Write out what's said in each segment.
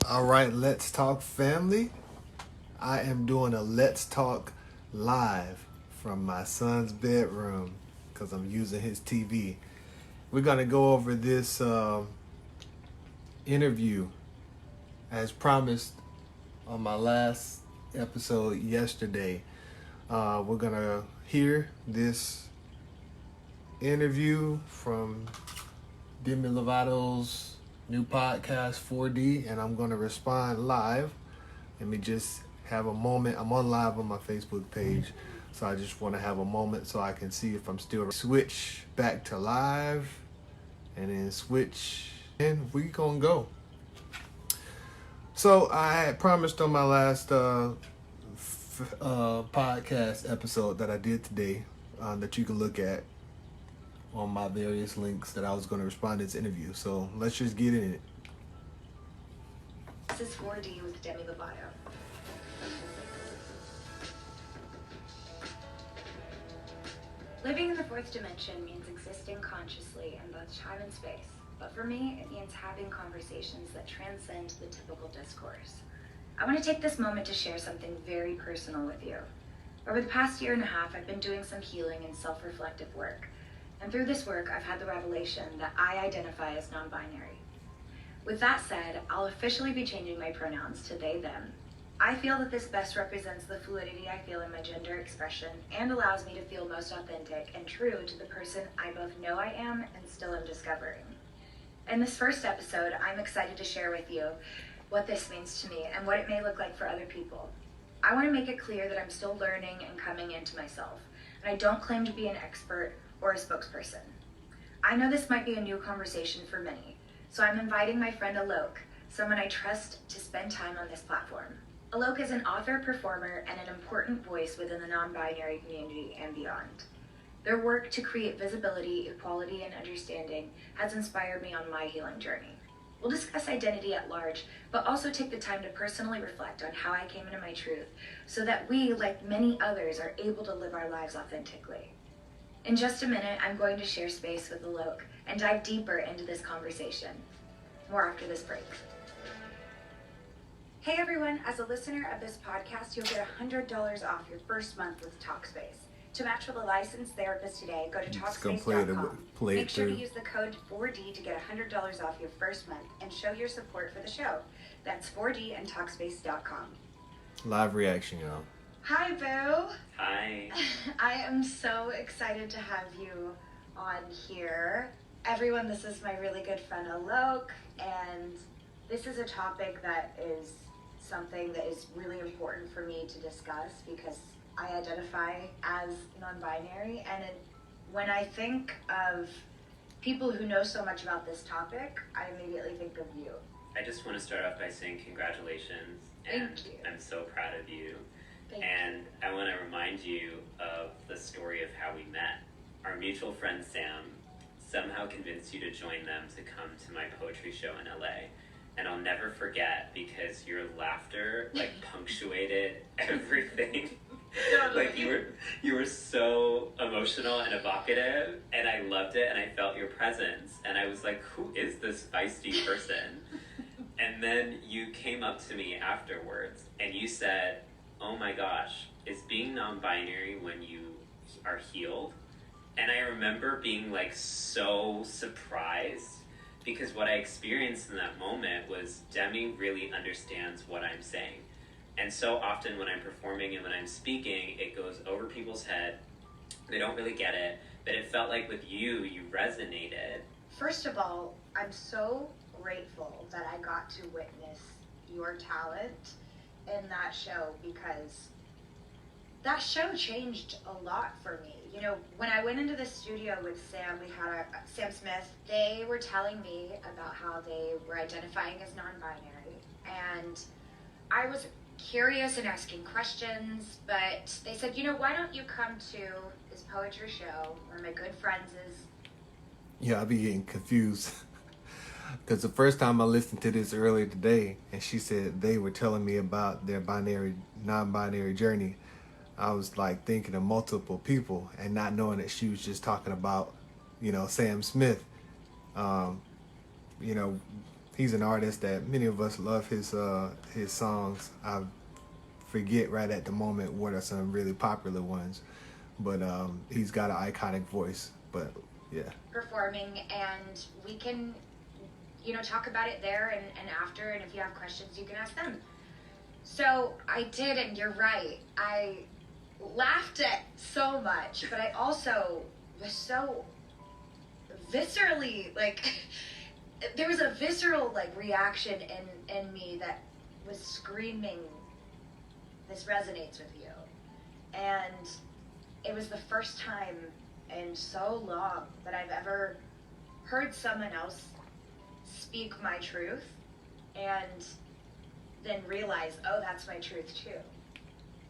All right, let's talk family. I am doing a let's talk live from my son's bedroom because I'm using his TV. We're going to go over this interview as promised on my last episode yesterday. We're going to hear this interview from Demi Lovato's new podcast 4D, and I'm going to respond live. Let me just have a moment. I'm on live on my Facebook page, so I just want to have a moment so I can see if I'm still switch back to live, and then switch, and we gonna go. So I had promised on my last podcast episode that I did today that you can look at on my various links that I was going to respond to this interview. So let's just get in it. This is 4D with Demi Lovato. Living in the fourth dimension means existing consciously in both time and space. But for me, it means having conversations that transcend the typical discourse. I want to take this moment to share something very personal with you. Over the past year and a half, I've been doing some healing and self-reflective work. And through this work, I've had the revelation that I identify as non-binary. With that said, I'll officially be changing my pronouns to they, them. I feel that this best represents the fluidity I feel in my gender expression and allows me to feel most authentic and true to the person I both know I am and still am discovering. In this first episode, I'm excited to share with you what this means to me and what it may look like for other people. I want to make it clear that I'm still learning and coming into myself, and I don't claim to be an expert or a spokesperson. I know this might be a new conversation for many, so I'm inviting my friend Alok, someone I trust, to spend time on this platform. Alok is an author, performer, and an important voice within the non-binary community and beyond. Their work to create visibility, equality, and understanding has inspired me on my healing journey. We'll discuss identity at large, but also take the time to personally reflect on how I came into my truth so that we, like many others, are able to live our lives authentically. In just a minute, I'm going to share space with Alok and dive deeper into this conversation. More after this break. Hey everyone, as a listener of this podcast, you'll get $100 off your first month with Talkspace. To match with a licensed therapist today, go to Talkspace.com. Make sure to use the code 4D to get $100 off your first month and show your support for the show. That's 4D and Talkspace.com. Live reaction, y'all. Hi, Boo. Hi. I am so excited to have you on here. Everyone, this is my really good friend Alok, and this is a topic that is something that is really important for me to discuss because I identify as non-binary, and when I think of people who know so much about this topic, I immediately think of you. I just want to start off by saying congratulations. Thank you. I'm so proud of you. Thank and you. I want to remind you of the story of how we met. Our mutual friend Sam somehow convinced you to join them to come to my poetry show in LA. And I'll never forget because your laughter punctuated everything. Like you were so emotional and evocative, and I loved it, and I felt your presence, and I was like, who is this feisty person? And then you came up to me afterwards and you said, oh my gosh, is being non-binary when you are healed? And I remember being so surprised because what I experienced in that moment was Demi really understands what I'm saying. And so often when I'm performing and when I'm speaking, it goes over people's head. They don't really get it. But it felt like with you resonated. First of all, I'm so grateful that I got to witness your talent in that show because that show changed a lot for me. You know, when I went into the studio with Sam, we had Sam Smith, they were telling me about how they were identifying as non-binary. And I was curious and asking questions, but they said, why don't you come to this poetry show? One of my good friends is... Yeah, I'll be getting confused. Because the first time I listened to this earlier today, and she said they were telling me about their non-binary journey, I was thinking of multiple people and not knowing that she was just talking about, Sam Smith. He's an artist that many of us love his songs. I forget right at the moment what are some really popular ones, but he's got an iconic voice. But yeah, performing, and we can, talk about it there and after, and if you have questions, you can ask them. So I did, and you're right. I laughed at so much, but I also was so viscerally, like, there was a visceral, like, reaction in me that was screaming, this resonates with you. And it was the first time in so long that I've ever heard someone else speak my truth and then realize, oh, that's my truth too.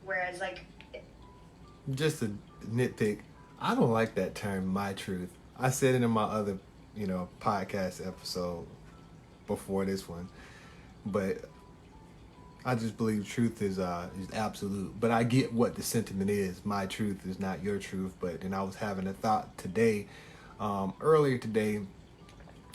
Whereas, like, just a nitpick. I don't like that term, my truth. I said it in my other, podcast episode before this one, but I just believe truth is absolute. But I get what the sentiment is. My truth is not your truth. But then I was having a thought today, earlier today,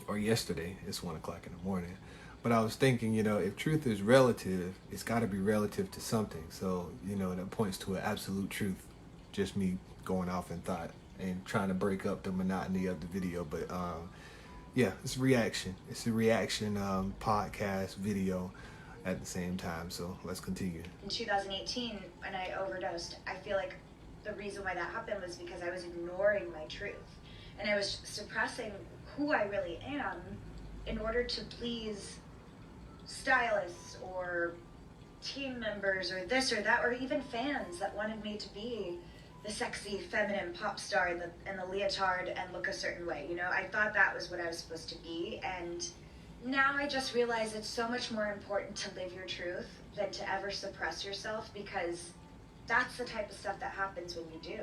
or yesterday. It's 1:00 in the morning. But I was thinking, if truth is relative, it's got to be relative to something. So, that points to an absolute truth. Just me going off in thought and trying to break up the monotony of the video. But yeah, it's a reaction. It's a reaction podcast video at the same time. So let's continue. in 2018, when I overdosed, I feel like the reason why that happened was because I was ignoring my truth. And I was suppressing who I really am in order to please stylists or team members or this or that, or even fans that wanted me to be the sexy, feminine pop star in the leotard and look a certain way. I thought that was what I was supposed to be, and now I just realize it's so much more important to live your truth than to ever suppress yourself, because that's the type of stuff that happens when you do.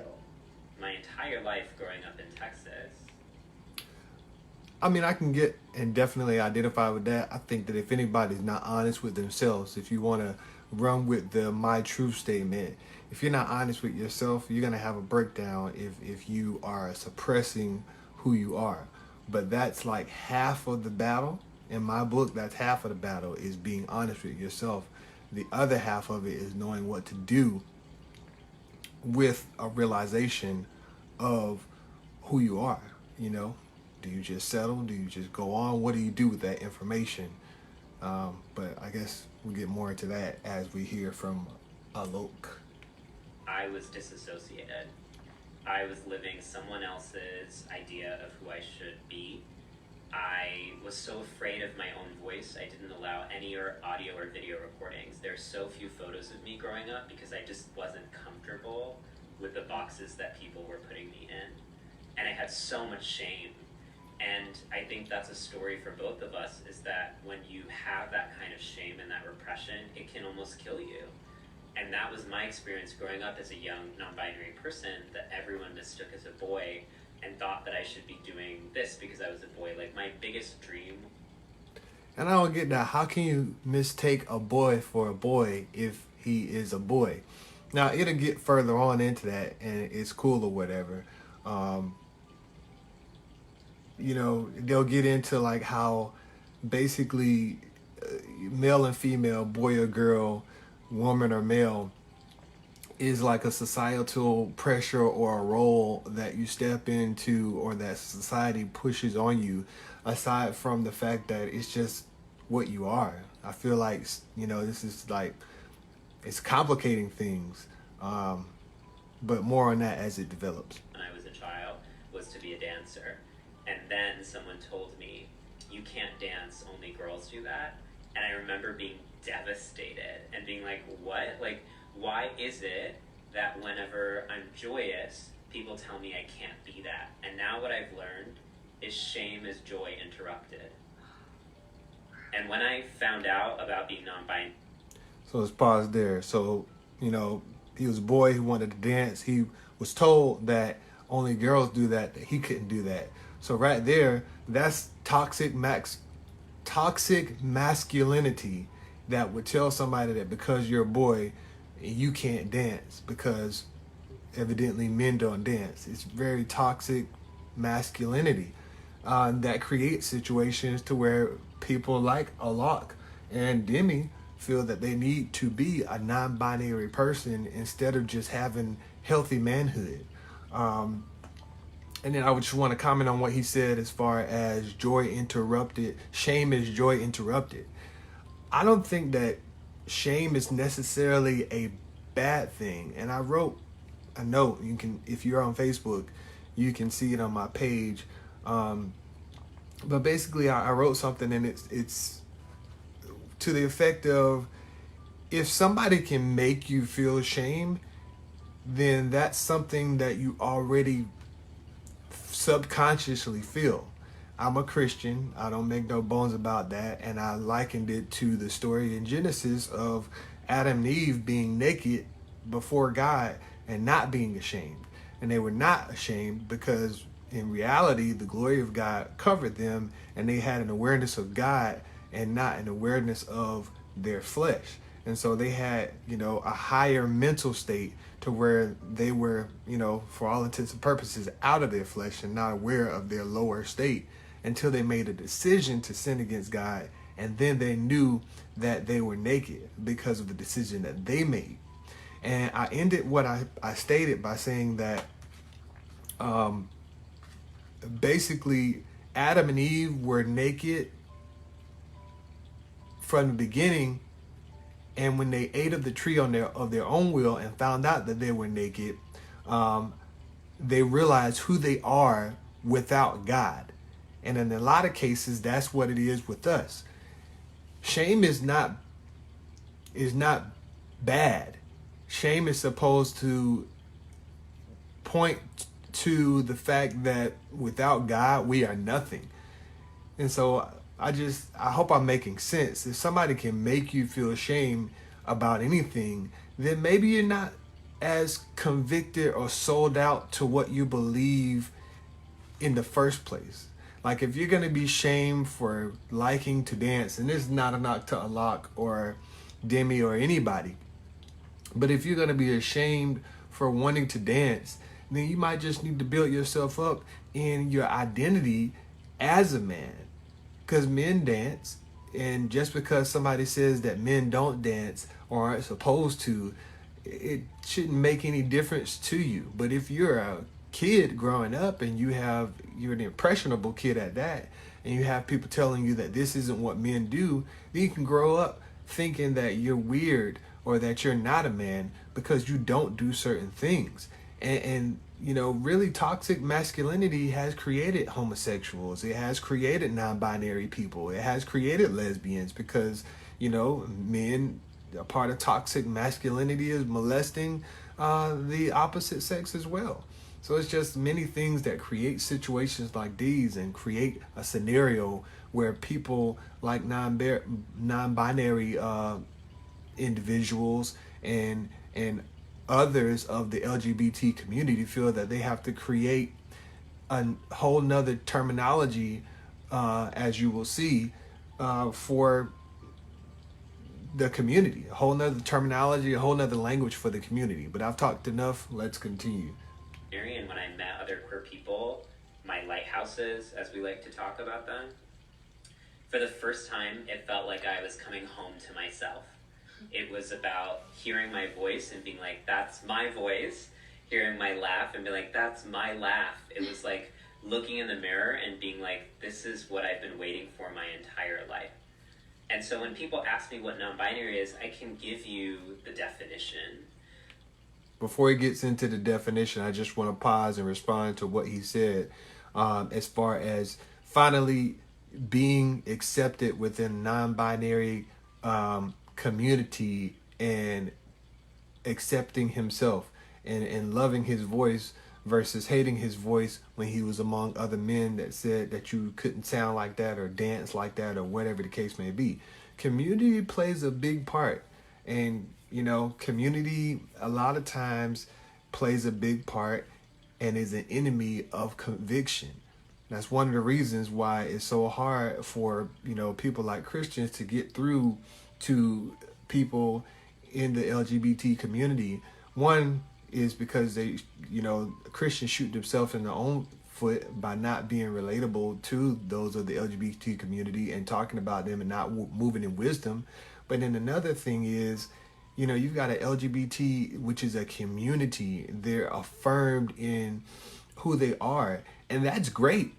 My entire life growing up in Texas, I mean, I can get and definitely identify with that. I think that if anybody's not honest with themselves, if you want to run with the my truth statement, if you're not honest with yourself, you're going to have a breakdown if you are suppressing who you are. But that's like half of the battle. In my book, that's half of the battle, is being honest with yourself. The other half of it is knowing what to do with a realization of who you are. Do you just settle? Do you just go on? What do you do with that information? But I guess we'll get more into that as we hear from Alok. I was disassociated. I was living someone else's idea of who I should be. I was so afraid of my own voice, I didn't allow any audio or video recordings. There's so few photos of me growing up because I just wasn't comfortable with the boxes that people were putting me in. And I had so much shame. And I think that's a story for both of us, is that when you have that kind of shame and that repression, it can almost kill you. And that was my experience growing up as a young non-binary person, that everyone mistook as a boy and thought that I should be doing this because I was a boy. Like, my biggest dream. And I don't get that. How can you mistake a boy for a boy if he is a boy? Now, it'll get further on into that, and it's cool or whatever. They'll get into like how basically male and female, boy or girl, woman or male, is like a societal pressure or a role that you step into or that society pushes on you, aside from the fact that it's just what you are. I feel like, this is like, it's complicating things, but more on that as it develops. When I was a child, was to be a dancer. And then someone told me, you can't dance, only girls do that. And I remember being devastated and being like, what? Like, why is it that whenever I'm joyous, people tell me I can't be that? And now what I've learned is shame is joy interrupted. And when I found out about being non-binary... So let's pause there. So, he was a boy who wanted to dance. He was told that only girls do that he couldn't do that. So right there, that's toxic masculinity that would tell somebody that because you're a boy, you can't dance because evidently men don't dance. It's very toxic masculinity that creates situations to where people like Alok and Demi feel that they need to be a non-binary person instead of just having healthy manhood. And then I would just want to comment on what he said as far as joy interrupted. Shame is joy interrupted. I don't think that shame is necessarily a bad thing. And I wrote a note. You can, if you're on Facebook, you can see it on my page. But basically, I wrote something, and it's to the effect of, if somebody can make you feel shame, then that's something that you already subconsciously feel. I'm a Christian. I don't make no bones about that. And I likened it to the story in Genesis of Adam and Eve being naked before God and not being ashamed. And they were not ashamed because in reality, the glory of God covered them, and they had an awareness of God and not an awareness of their flesh. And so they had, a higher mental state to where they were, for all intents and purposes, out of their flesh and not aware of their lower state until they made a decision to sin against God. And then they knew that they were naked because of the decision that they made. And I ended what I stated by saying that basically Adam and Eve were naked from the beginning. And when they ate of the tree of their own will and found out that they were naked, they realized who they are without God. And in a lot of cases, that's what it is with us. Shame is not bad. Shame is supposed to point to the fact that without God, we are nothing. And so I hope I'm making sense. If somebody can make you feel ashamed about anything, then maybe you're not as convicted or sold out to what you believe in the first place. Like if you're going to be shamed for liking to dance, and this is not a knock to Alok or Demi or anybody, but if you're going to be ashamed for wanting to dance, then you might just need to build yourself up in your identity as a man. Because men dance, and just because somebody says that men don't dance or aren't supposed to, it shouldn't make any difference to you. But if you're a kid growing up and you're an impressionable kid at that, and you have people telling you that this isn't what men do, then you can grow up thinking that you're weird or that you're not a man because you don't do certain things. And really toxic masculinity has created homosexuals. It has created non-binary people. It has created lesbians because, men, a part of toxic masculinity is molesting the opposite sex as well. So it's just many things that create situations like these and create a scenario where people like non-binary individuals and others of the LGBT community feel that they have to create a whole nother terminology, as you will see, for the community, a whole nother terminology, a whole nother language for the community. But I've talked enough. Let's continue. And when I met other queer people, my lighthouses, as we like to talk about them, for the first time, it felt like I was coming home to myself. It was about hearing my voice and being like, that's my voice, hearing my laugh and being like, that's my laugh. It was like looking in the mirror and being like, this is what I've been waiting for my entire life. And so when people ask me what non-binary is, I can give you the definition. Before he gets into the definition, I just want to pause and respond to what he said as far as finally being accepted within non-binary community and accepting himself and loving his voice versus hating his voice when he was among other men that said that you couldn't sound like that or dance like that or whatever the case may be. Community plays a big part, and community a lot of times plays a big part and is an enemy of conviction. That's one of the reasons why it's so hard for people like Christians to get through to people in the LGBT community. One is because they, Christians shoot themselves in their own foot by not being relatable to those of the LGBT community and talking about them and not moving in wisdom. But then another thing is, you know, you've got an LGBT, which is a community. They're affirmed in who they are, and that's great.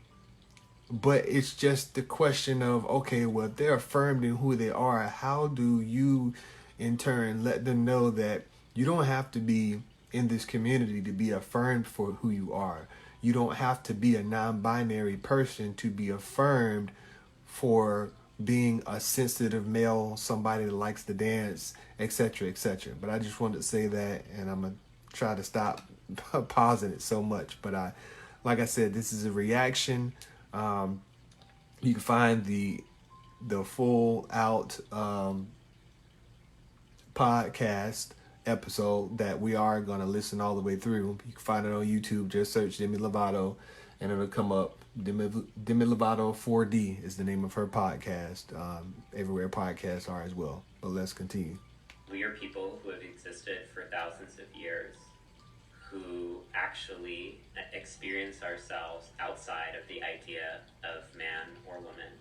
But it's just the question of, okay, well, if they're affirmed in who they are, how do you in turn let them know that you don't have to be in this community to be affirmed for who you are? You don't have to be a non-binary person to be affirmed for being a sensitive male, somebody that likes to dance, etc., etc. But I just wanted to say that, and I'm gonna try to stop pausing it so much. But like I said, this is a reaction. You can find the full out podcast episode that we are going to listen all the way through. You can find it on YouTube. Just search Demi Lovato and it'll come up. Demi Lovato 4D is the name of her podcast. Everywhere podcasts are as well. But let's continue. We are people who have existed for thousands of years, who actually experience ourselves outside of the idea of man or woman.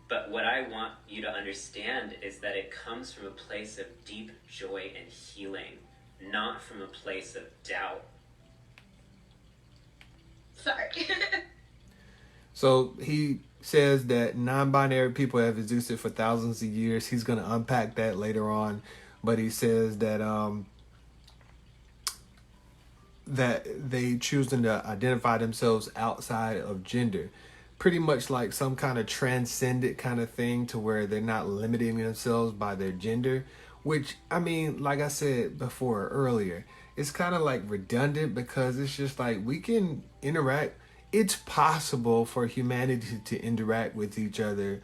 But what I want you to understand is that it comes from a place of deep joy and healing, not from a place of doubt. Sorry. So he says that non-binary people have existed for thousands of years. He's going to unpack that later on. But he says that that they choosing to identify themselves outside of gender. Pretty much like some kind of transcendent kind of thing to where they're not limiting themselves by their gender. Which, I mean, like I said before earlier, it's kind of like redundant because it's just like we can interact. It's possible for humanity to interact with each other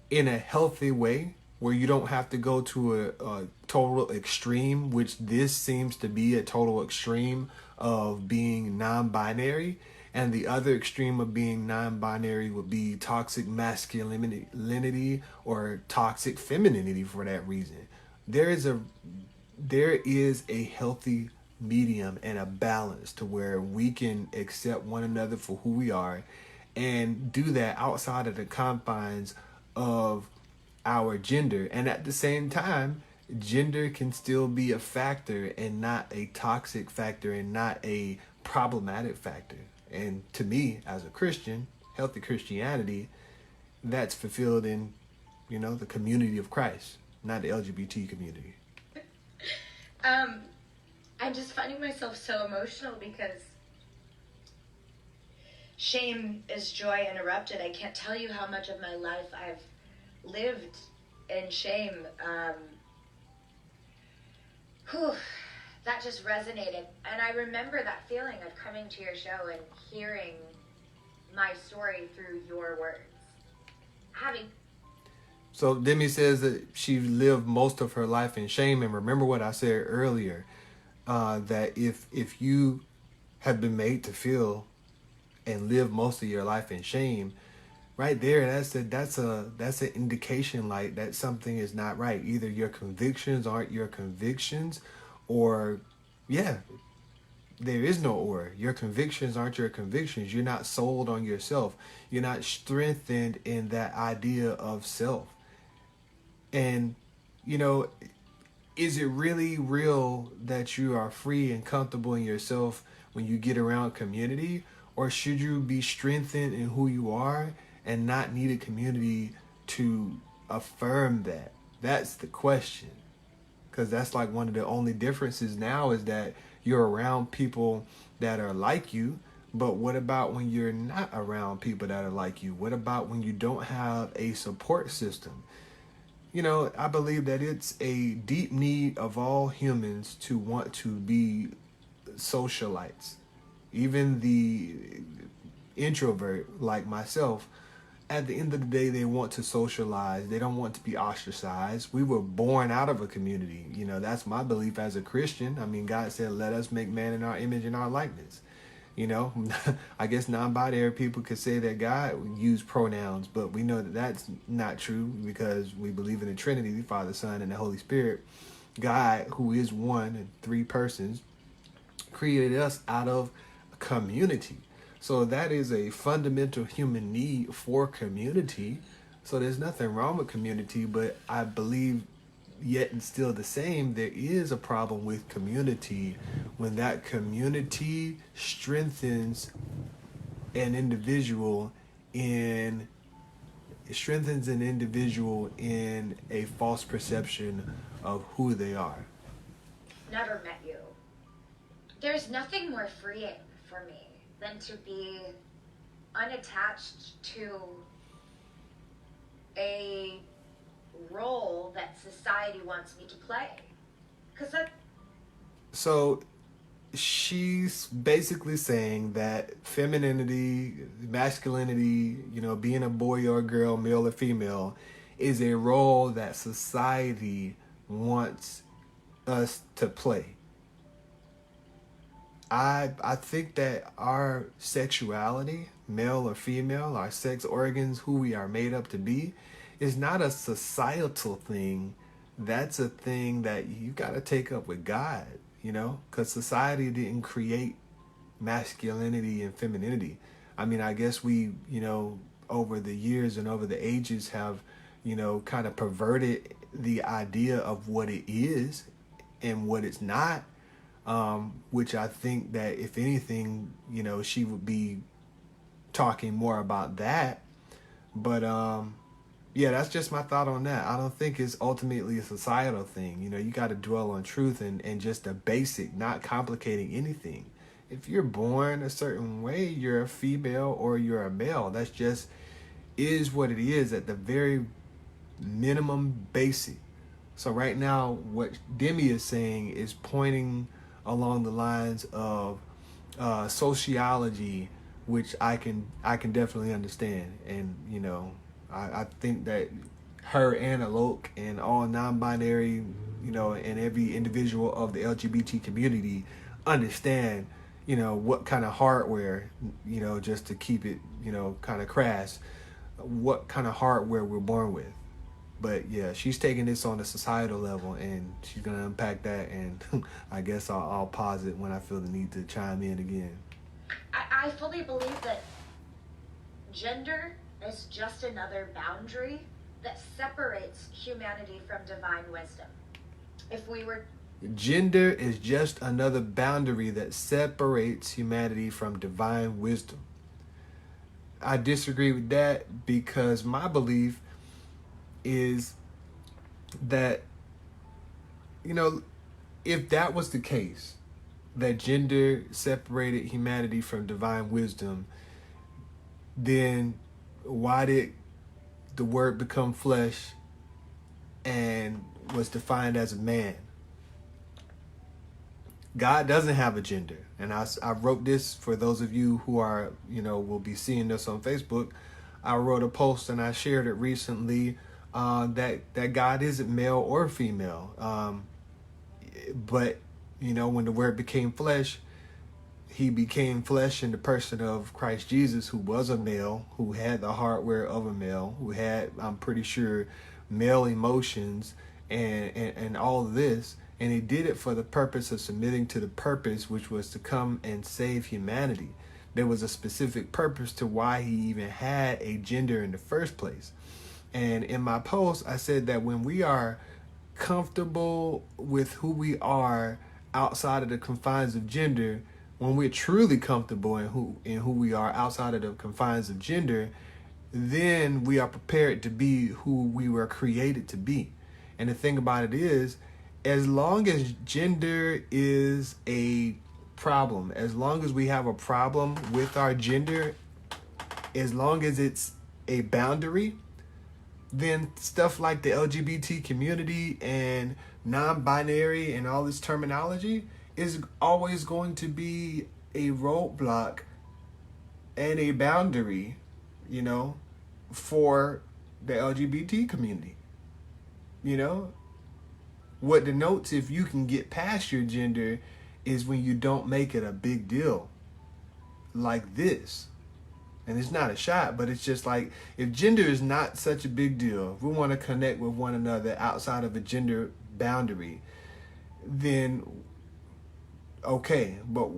in a healthy way where you don't have to go to a total extreme, which this seems to be a total extreme of being non-binary. And the other extreme of being non-binary would be toxic masculinity or toxic femininity for that reason. There is a healthy medium and a balance to where we can accept one another for who we are and do that outside of the confines of our gender. And at the same time, gender can still be a factor and not a toxic factor and not a problematic factor. And to me, as a Christian, healthy Christianity, that's fulfilled in, you know, the community of Christ, not the LGBT community. I'm just finding myself so emotional because shame is joy interrupted. I can't tell you how much of my life I've lived in shame. That just resonated. And I remember that feeling of coming to your show and hearing my story through your words. So Demi says that she lived most of her life in shame. And remember what I said earlier, that if you have been made to feel and live most of your life in shame, right there, that's an indication like that something is not right. Either your convictions aren't your convictions, or there is no or. Your convictions aren't your convictions. You're not sold on yourself. You're not strengthened in that idea of self. And, you know, is it really real that you are free and comfortable in yourself when you get around community? Or should you be strengthened in who you are and not need a community to affirm that? That's the question. Because that's like one of the only differences now is that you're around people that are like you. But what about when you're not around people that are like you? What about when you don't have a support system? You know, I believe that it's a deep need of all humans to want to be socialites. Even the introvert like myself, at the end of the day, they want to socialize. They don't want to be ostracized. We were born out of a community. You know, that's my belief as a Christian. I mean, God said, let us make man in our image and our likeness. You know, I guess non-binary people could say that God used pronouns, but we know that that's not true because we believe in the Trinity, the Father, Son, and the Holy Spirit. God, who is one and three persons, created us out of a community. So that is a fundamental human need for community. So there's nothing wrong with community, but I believe yet and still the same, there is a problem with community when that community strengthens an individual in a false perception of who they are. Never met you. There's nothing more freeing for me than to be unattached to a role that society wants me to play. Because So she's basically saying that femininity, masculinity, being a boy or a girl, male or female, is a role that society wants us to play. I think that our sexuality, male or female, our sex organs, who we are made up to be, is not a societal thing. That's a thing that you got to take up with God, because society didn't create masculinity and femininity. I mean, I guess we, over the years and over the ages have, kind of perverted the idea of what it is and what it's not. Which I think that if anything, she would be talking more about that. But yeah, that's just my thought on that. I don't think it's ultimately a societal thing. You got to dwell on truth and just the basic, not complicating anything. If you're born a certain way, you're a female or you're a male. That's just is what it is at the very minimum basic. So right now, what Demi is saying is pointing along the lines of sociology, which I can definitely understand. And I think that her and Alok and all non-binary, and every individual of the LGBT community understand, what kind of hardware, just to keep it, kind of crass, what kind of hardware we're born with. But yeah, she's taking this on a societal level, and she's gonna unpack that. And I guess I'll pause it when I feel the need to chime in again. I fully believe that gender is just another boundary that separates humanity from divine wisdom. If we were Gender is just another boundary that separates humanity from divine wisdom. I disagree with that because my belief is that, if that was the case, that gender separated humanity from divine wisdom, then why did the word become flesh and was defined as a man? God doesn't have a gender. And I wrote this for those of you who are, will be seeing this on Facebook. I wrote a post and I shared it recently that God isn't male or female. But, when the word became flesh, he became flesh in the person of Christ Jesus, who was a male, who had the hardware of a male, who had, I'm pretty sure, male emotions and all of this. And he did it for the purpose of submitting to the purpose, which was to come and save humanity. There was a specific purpose to why he even had a gender in the first place. And in my post, I said that when we are comfortable with who we are outside of the confines of gender, when we're truly comfortable in who we are outside of the confines of gender, then we are prepared to be who we were created to be. And the thing about it is, as long as gender is a problem, as long as we have a problem with our gender, as long as it's a boundary, then stuff like the LGBT community and non-binary and all this terminology is always going to be a roadblock and a boundary, for the LGBT community. What denotes if you can get past your gender is when you don't make it a big deal like this. And it's not a shot, but it's just like, if gender is not such a big deal, if we want to connect with one another outside of a gender boundary, then okay. But,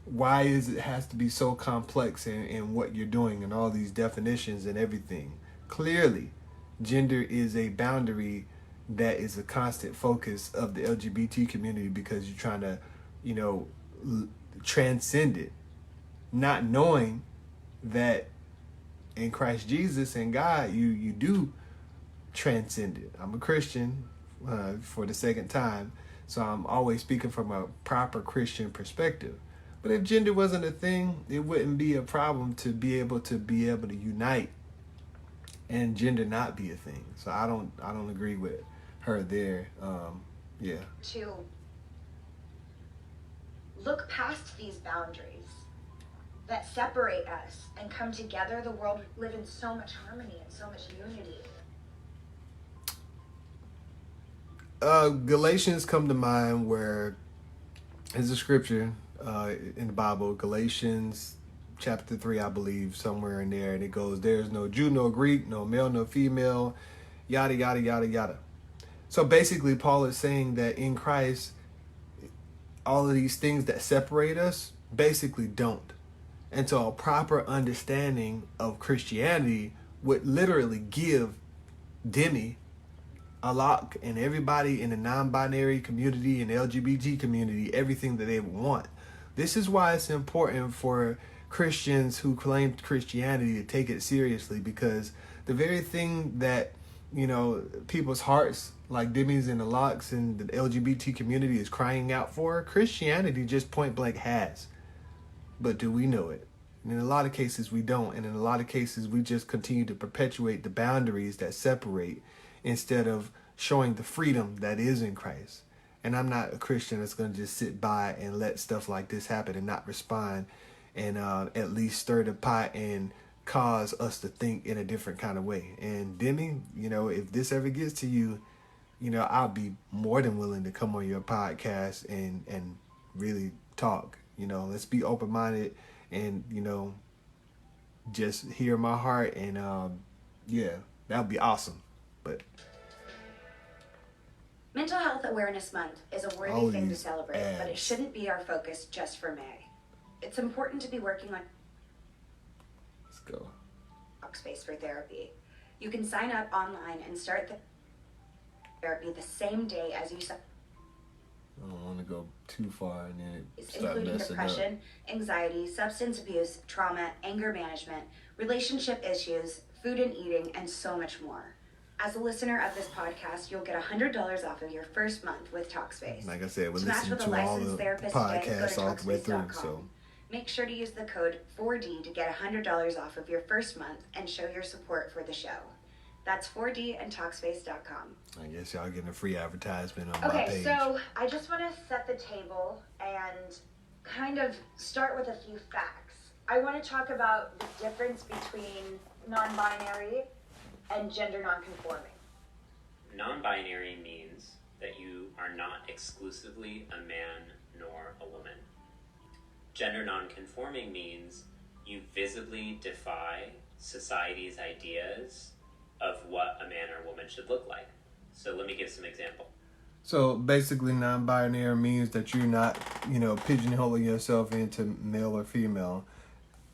why is it has to be so complex in what you're doing and all these definitions and everything? Clearly, gender is a boundary that is a constant focus of the LGBT community because you're trying to, you know, transcend it, not knowing that in Christ Jesus and God, you do transcend it. I'm a Christian for the second time, so I'm always speaking from a proper Christian perspective. But if gender wasn't a thing, it wouldn't be a problem to be able to unite and gender not be a thing. So I don't agree with her there. Yeah. To look past these boundaries that separate us and come together, the world would live in so much harmony and so much unity. Galatians come to mind, where there's a scripture in the Bible, Galatians chapter 3, I believe, somewhere in there, and it goes, there's no Jew, no Greek, no male, no female, yada, yada, yada, yada. So basically, Paul is saying that in Christ, all of these things that separate us basically don't. And so a proper understanding of Christianity would literally give Demi, Alok, and everybody in the non-binary community and LGBT community everything that they want. This is why it's important for Christians who claim Christianity to take it seriously, because the very thing that, you know, people's hearts like Demi's and Alok's and the LGBT community is crying out for, Christianity just point blank has. But do we know it? And in a lot of cases we don't, and in a lot of cases we just continue to perpetuate the boundaries that separate instead of showing the freedom that is in Christ. And I'm not a Christian that's going to just sit by and let stuff like this happen and not respond and at least stir the pot and cause us to think in a different kind of way. And Demi, you know, if this ever gets to you, you know, I'll be more than willing to come on your podcast and really talk. You know, let's be open-minded and, you know, just hear my heart. And yeah, that would be awesome. But Mental Health Awareness Month is a worthy thing to celebrate, but it shouldn't be our focus just for May. It's important to be working on go. Talkspace for therapy. You can sign up online and start the therapy the same day as you sign. I don't want to go too far and then it start including messing depression, up. anxiety, substance abuse, trauma, anger management, relationship issues, food and eating, and so much more. As a listener of this podcast, you'll get $100 off of your first month with Talkspace. Like I said, we're to match listening with a to all licensed the therapist today, go podcasts to all the way through. Talkspace.com. So Make sure to use the code 4D to get $100 off of your first month and show your support for the show. That's 4D and Talkspace.com. I guess y'all getting a free advertisement on my page. Okay, so I just want to set the table and kind of start with a few facts. I want to talk about the difference between non-binary and gender non-conforming. Non-binary means that you are not exclusively a man nor a woman. Gender non-conforming means you visibly defy society's ideas of what a man or woman should look like. So let me give some example. So basically non-binary means that you're not, you know, pigeonholing yourself into male or female,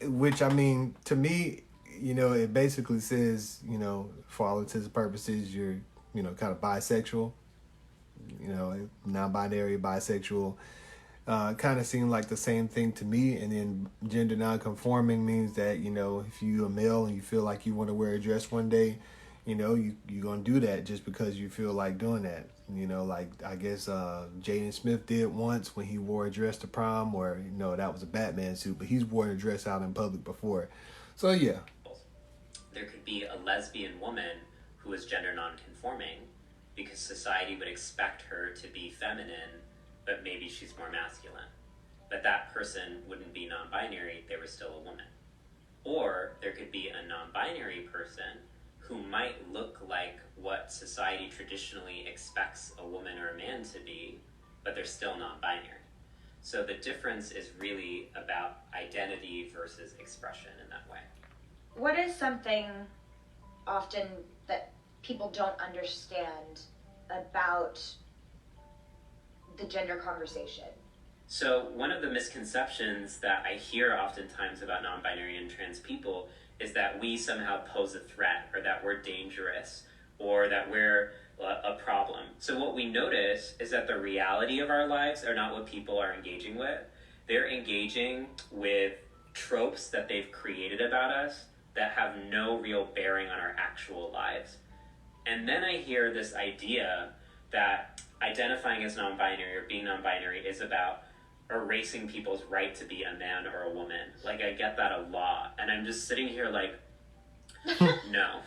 which, I mean, to me, you know, it basically says, you know, for all intents and purposes, you're, you know, kind of bisexual, you know, non-binary, bisexual, kind of seem like the same thing to me. And then gender non-conforming means that, you know, if you're a male and you feel like you want to wear a dress one day, you know, you're going to do that just because you feel like doing that. You know, like, I guess Jaden Smith did once when he wore a dress to prom, or, you know, that was a Batman suit, but he's worn a dress out in public before. So, yeah. There could be a lesbian woman who is gender non-conforming because society would expect her to be feminine, but maybe she's more masculine. But that person wouldn't be non-binary, they were still a woman. Or there could be a non-binary person who might look like what society traditionally expects a woman or a man to be, but they're still non-binary. So the difference is really about identity versus expression in that way. What is something often that people don't understand about the gender conversation? So one of the misconceptions that I hear oftentimes about non-binary and trans people is that we somehow pose a threat, or that we're dangerous, or that we're a problem. So what we notice is that the reality of our lives are not what people are engaging with. They're engaging with tropes that they've created about us that have no real bearing on our actual lives. And then I hear this idea that identifying as non-binary or being non-binary is about erasing people's right to be a man or a woman. Like, I get that a lot. And I'm just sitting here like, no.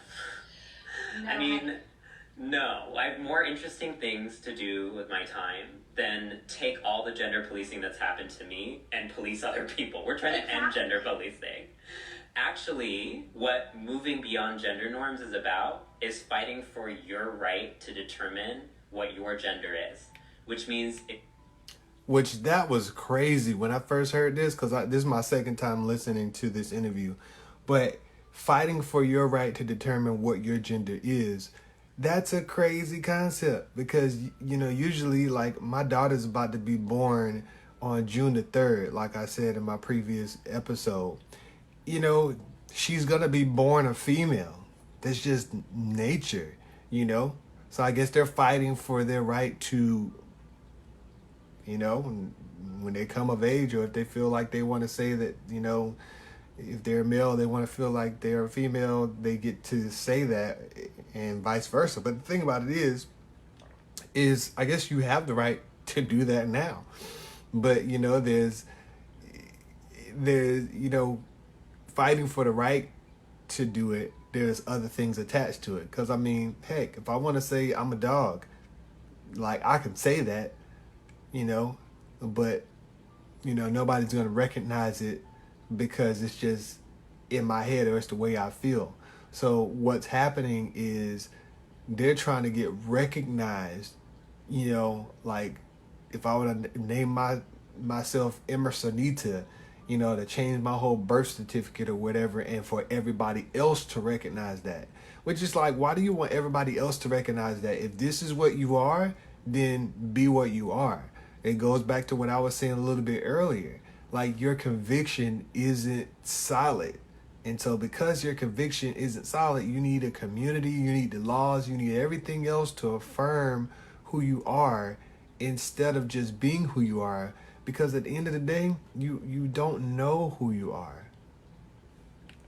I mean, no. I have more interesting things to do with my time than take all the gender policing that's happened to me and police other people. We're trying to end gender policing. Actually, what moving beyond gender norms is about is fighting for your right to determine what your gender is, which means Which that was crazy when I first heard this, because this is my second time listening to this interview. But fighting for your right to determine what your gender is, that's a crazy concept, because, you know, usually, like, my daughter's about to be born on June the 3rd, like I said in my previous episode. You know, she's going to be born a female. That's just nature, you know? So I guess they're fighting for their right to, you know, when they come of age, or if they feel like they want to say that, you know, if they're a male, they want to feel like they're a female, they get to say that, and vice versa. But the thing about it is I guess you have the right to do that now. But, you know, there's, you know, fighting for the right to do it, there's other things attached to it. Because, I mean, heck, if I want to say I'm a dog, like, I can say that, you know, but, you know, nobody's going to recognize it because it's just in my head, or it's the way I feel. So what's happening is they're trying to get recognized, you know, like, if I were to name myself Emersonita, you know, to change my whole birth certificate or whatever, and for everybody else to recognize that. Which is like, why do you want everybody else to recognize that? If this is what you are, then be what you are. It goes back to what I was saying a little bit earlier. Like, your conviction isn't solid. And so because your conviction isn't solid, you need a community, you need the laws, you need everything else to affirm who you are, instead of just being who you are. Because at the end of the day, you don't know who you are.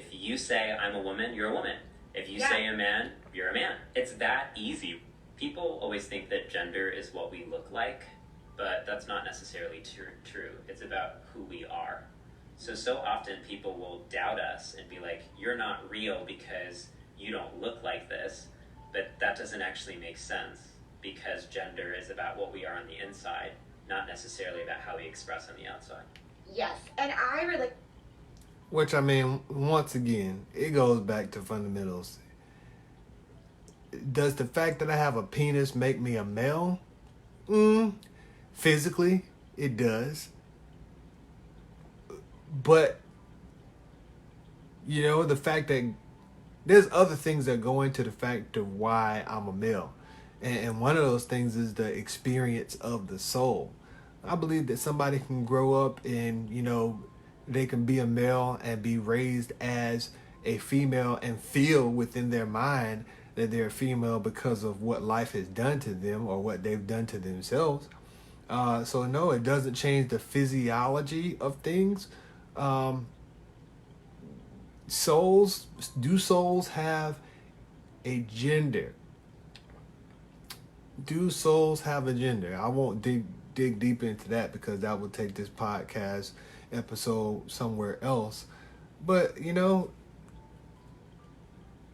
if you say I'm a woman, you're a woman. If you say a man, you're a man. It's that easy. People always think that gender is what we look like, but that's not necessarily true. It's about who we are. So often people will doubt us and be like, you're not real because you don't look like this. But that doesn't actually make sense, because gender is about what we are on the inside, not necessarily about how we express on the outside. Yes, and I really... Which, I mean, once again, it goes back to fundamentals. Does the fact that I have a penis make me a male? Physically, it does. But, you know, the fact that there's other things that go into the fact of why I'm a male. And one of those things is the experience of the soul. I believe that somebody can grow up and, you know, they can be a male and be raised as a female and feel within their mind that they're a female because of what life has done to them or what they've done to themselves. So no, it doesn't change the physiology of things. Souls have a gender? Do souls have a gender? I won't dig deep into that, because that would take this podcast episode somewhere else. But, you know,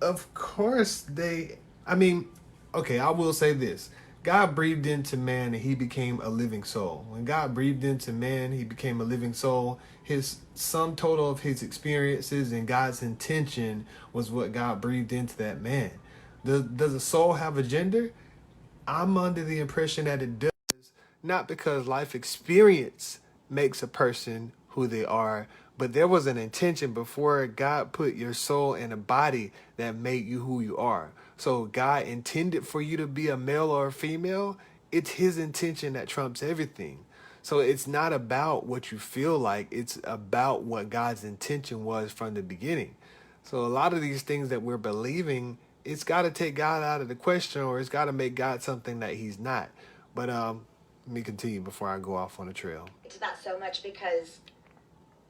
of course I will say this. God breathed into man and he became a living soul. When God breathed into man, he became a living soul. His sum total of his experiences and God's intention was what God breathed into that man. Does a soul have a gender? I'm under the impression that it does, not because life experience makes a person who they are, but there was an intention before God put your soul in a body that made you who you are. So God intended for you to be a male or a female. It's his intention that trumps everything. So it's not about what you feel like, it's about what God's intention was from the beginning. So a lot of these things that we're believing, it's got to take God out of the question, or it's got to make God something that he's not. But let me continue before I go off on a trail. To that so much because,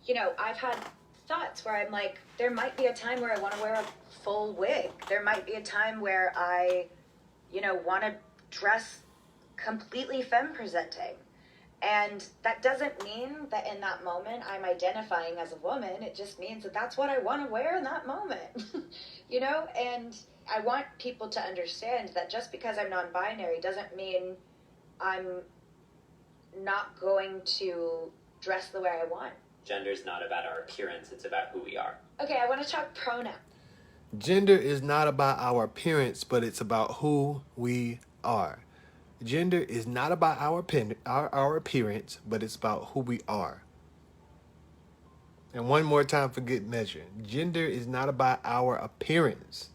I've had thoughts where I'm like, there might be a time where I want to wear a full wig. There might be a time where I, want to dress completely femme presenting. And that doesn't mean that in that moment I'm identifying as a woman. It just means that that's what I want to wear in that moment, And I want people to understand that just because I'm non-binary doesn't mean I'm not going to dress the way I want. Gender's not about our appearance, it's about who we are. Okay, I want to talk pronouns. Gender is not about our appearance, but it's about who we are. Gender is not about our appearance, but it's about who we are. And one more time for good measure. Gender is not about our appearance,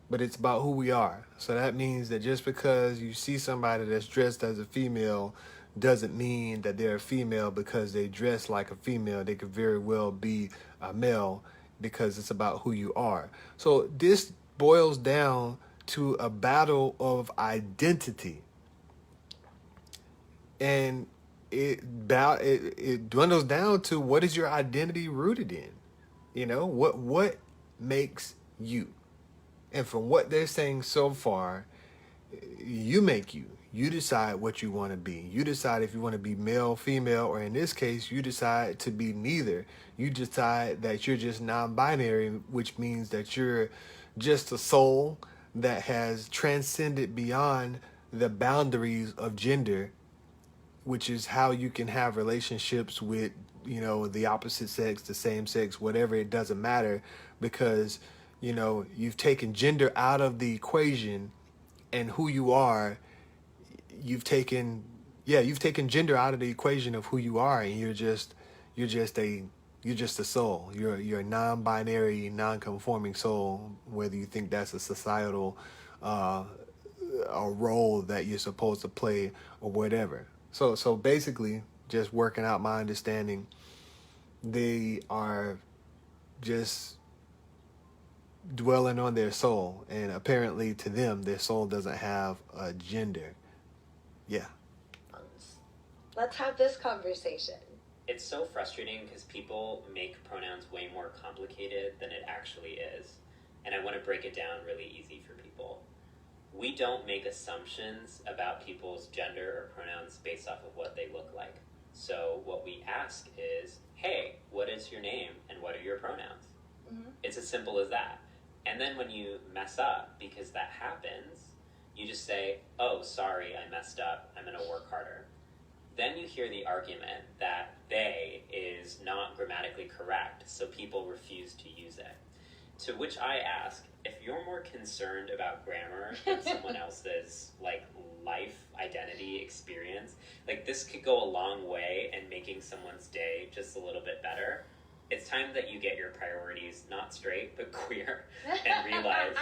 but it's about who we are. So that means that just because you see somebody that's dressed as a female doesn't mean that they're a female because they dress like a female. They could very well be a male because it's about who you are. So this boils down to a battle of identity. And it dwindles down to, what is your identity rooted in? What makes you? And from what they're saying so far, you make you. You decide what you want to be. You decide if you want to be male, female, or in this case, you decide to be neither. You decide that you're just non-binary, which means that you're just a soul that has transcended beyond the boundaries of gender, which is how you can have relationships with, the opposite sex, the same sex, whatever. It doesn't matter because, you've taken gender out of the equation, and who you are, you've taken gender out of the equation of who you are, and you're just a soul. You're a non-binary, non-conforming soul, whether you think that's a societal a role that you're supposed to play or whatever. So basically, just working out my understanding, they are just dwelling on their soul, and apparently to them, their soul doesn't have a gender. Yeah. Let's have this conversation. It's so frustrating because people make pronouns way more complicated than it actually is. And I want to break it down really easy for people. We don't make assumptions about people's gender or pronouns based off of what they look like. So what we ask is, hey, what is your name and what are your pronouns? Mm-hmm. It's as simple as that. And then when you mess up, because that happens, you just say, oh, sorry, I messed up. I'm going to work harder. Then you hear the argument that they is not grammatically correct, so people refuse to use it. To which I ask, if you're more concerned about grammar than someone else's life, identity, experience, this could go a long way in making someone's day just a little bit better. It's time that you get your priorities not straight but queer and realize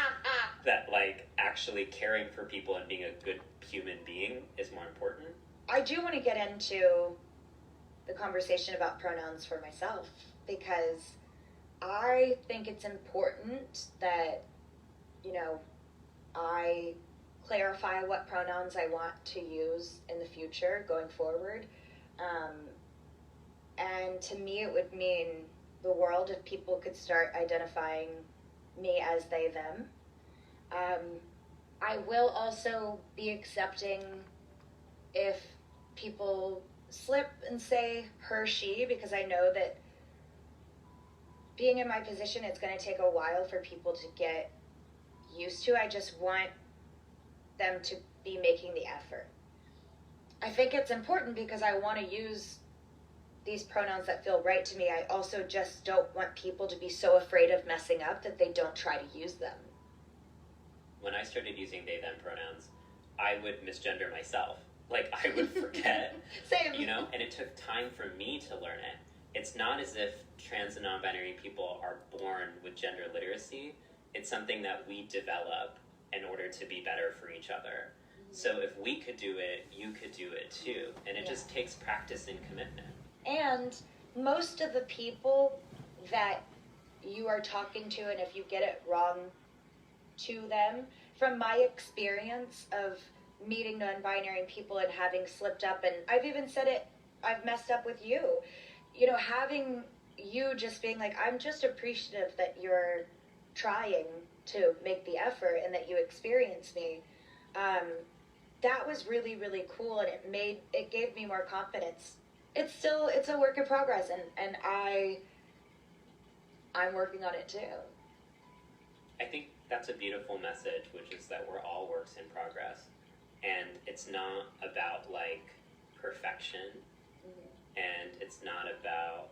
that actually caring for people and being a good human being is more important. I do want to get into the conversation about pronouns for myself because I think it's important that, I clarify what pronouns I want to use in the future going forward. And to me, it would mean the world if people could start identifying me as they, them. I will also be accepting if people slip and say her, she, because I know that being in my position, it's going to take a while for people to get used to. I just want them to be making the effort. I think it's important because I want to use these pronouns that feel right to me. I also just don't want people to be so afraid of messing up that they don't try to use them. When I started using they, them pronouns, I would misgender myself. I would forget. Same. And it took time for me to learn it. It's not as if trans and non-binary people are born with gender literacy. It's something that we develop in order to be better for each other. So if we could do it, you could do it too. And it just takes practice and commitment. And most of the people that you are talking to, and if you get it wrong to them, from my experience of meeting non-binary people and having slipped up, and I've even said it, I've messed up with you, you know, having you just being like, I'm just appreciative that you're trying to make the effort and that you experience me. That was really, really cool, and it gave me more confidence. It's a work in progress, and I'm working on it too. I think that's a beautiful message, which is that we're all works in progress, and it's not about like perfection, and it's not about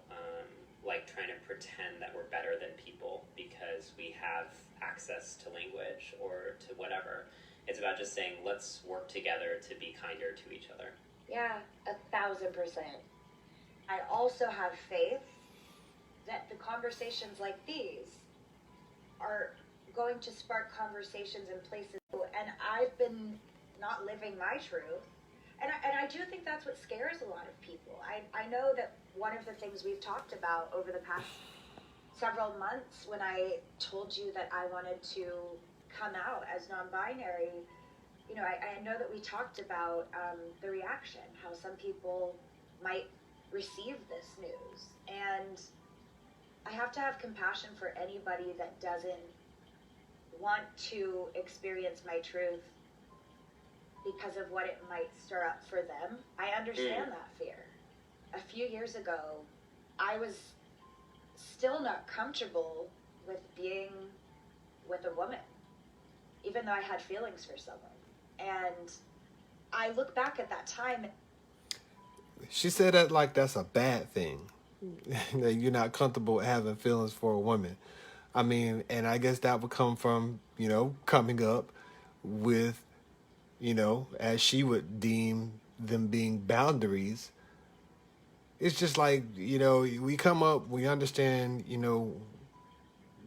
like trying to pretend that we're better than people because we have access to language or to whatever. It's about just saying, let's work together to be kinder to each other. Yeah, 1,000%. I also have faith that the conversations like these are going to spark conversations in places, and I've been not living my truth. And I do think that's what scares a lot of people. I know that one of the things we've talked about over the past several months, when I told you that I wanted to come out as non-binary, you know, I know that we talked about the reaction, how some people might receive this news. And I have to have compassion for anybody that doesn't want to experience my truth because of what it might stir up for them. I understand that fear. A few years ago, I was still not comfortable with being with a woman, even though I had feelings for someone. And I look back at that time. She said that like that's a bad thing. That you're not comfortable having feelings for a woman. I mean, and I guess that would come from, you know, coming up with, you know, as she would deem them being boundaries. It's just like, you know, we come up, we understand, you know,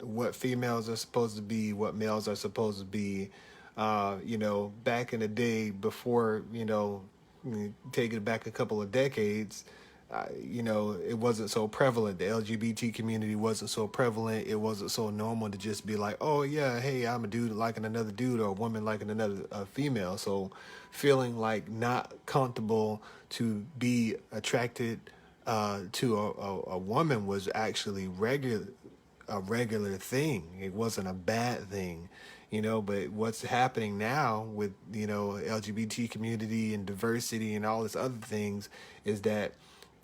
what females are supposed to be, what males are supposed to be. You know, back in the day before, you know, take it back a couple of decades, you know, it wasn't so prevalent. The LGBT community wasn't so prevalent. It wasn't so normal to just be like, oh, yeah, hey, I'm a dude liking another dude or a woman liking another female. So feeling like not comfortable to be attracted to a woman was actually a regular thing. It wasn't a bad thing, you know. But what's happening now with, you know, LGBT community and diversity and all this other things is that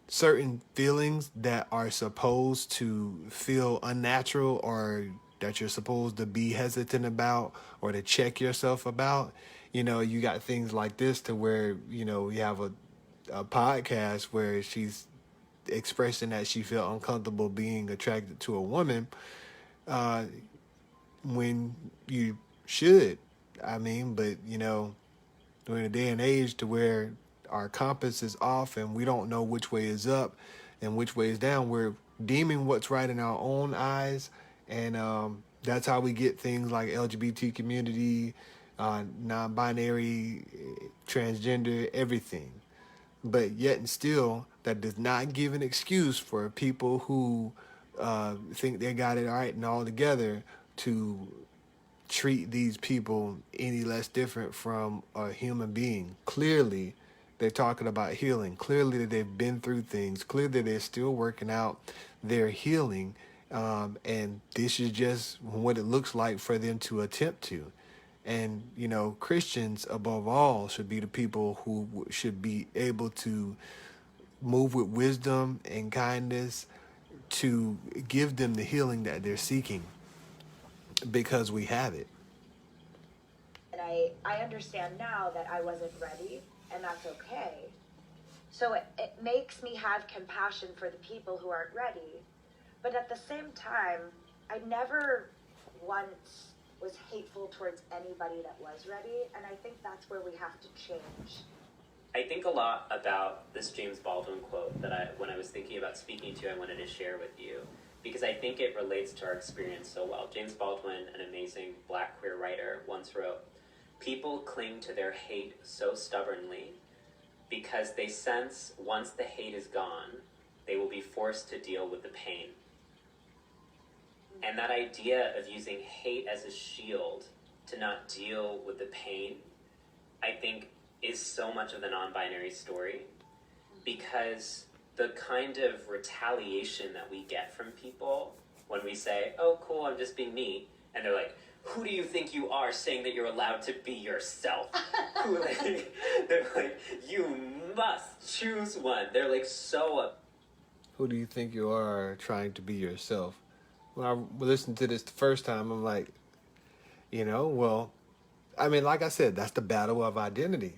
certain feelings that are supposed to feel unnatural or that you're supposed to be hesitant about or to check yourself about, you know, you got things like this to where, you know, you have a podcast where she's expressing that she felt uncomfortable being attracted to a woman when you should. I mean, but, you know, we're in a day and age to where our compass is off and we don't know which way is up and which way is down. We're deeming what's right in our own eyes, and that's how we get things like LGBT community, non-binary, transgender, everything. But yet and still, that does not give an excuse for people who think they got it all right and all together to treat these people any less different from a human being. Clearly, they're talking about healing. Clearly, that they've been through things. Clearly, they're still working out their healing. And this is just what it looks like for them to attempt to. And, you know, Christians, above all, should be the people who should be able to move with wisdom and kindness to give them the healing that they're seeking because we have it. And I understand now that I wasn't ready, and that's okay. So it makes me have compassion for the people who aren't ready. But at the same time, I never once was hateful towards anybody that was ready, and I think that's where we have to change. I think a lot about this James Baldwin quote that when I was thinking about speaking to you, I wanted to share with you, because I think it relates to our experience so well. James Baldwin, an amazing Black queer writer, once wrote, People cling to their hate so stubbornly because they sense once the hate is gone, they will be forced to deal with the pain. And that idea of using hate as a shield to not deal with the pain, I think, is so much of the non-binary story, because the kind of retaliation that we get from people when we say, oh, cool, I'm just being me, and they're like, who do you think you are saying that you're allowed to be yourself? They're like, you must choose one. They're like so... Who do you think you are trying to be yourself? When I listened to this the first time, I'm like, well, I mean, like I said, that's the battle of identity.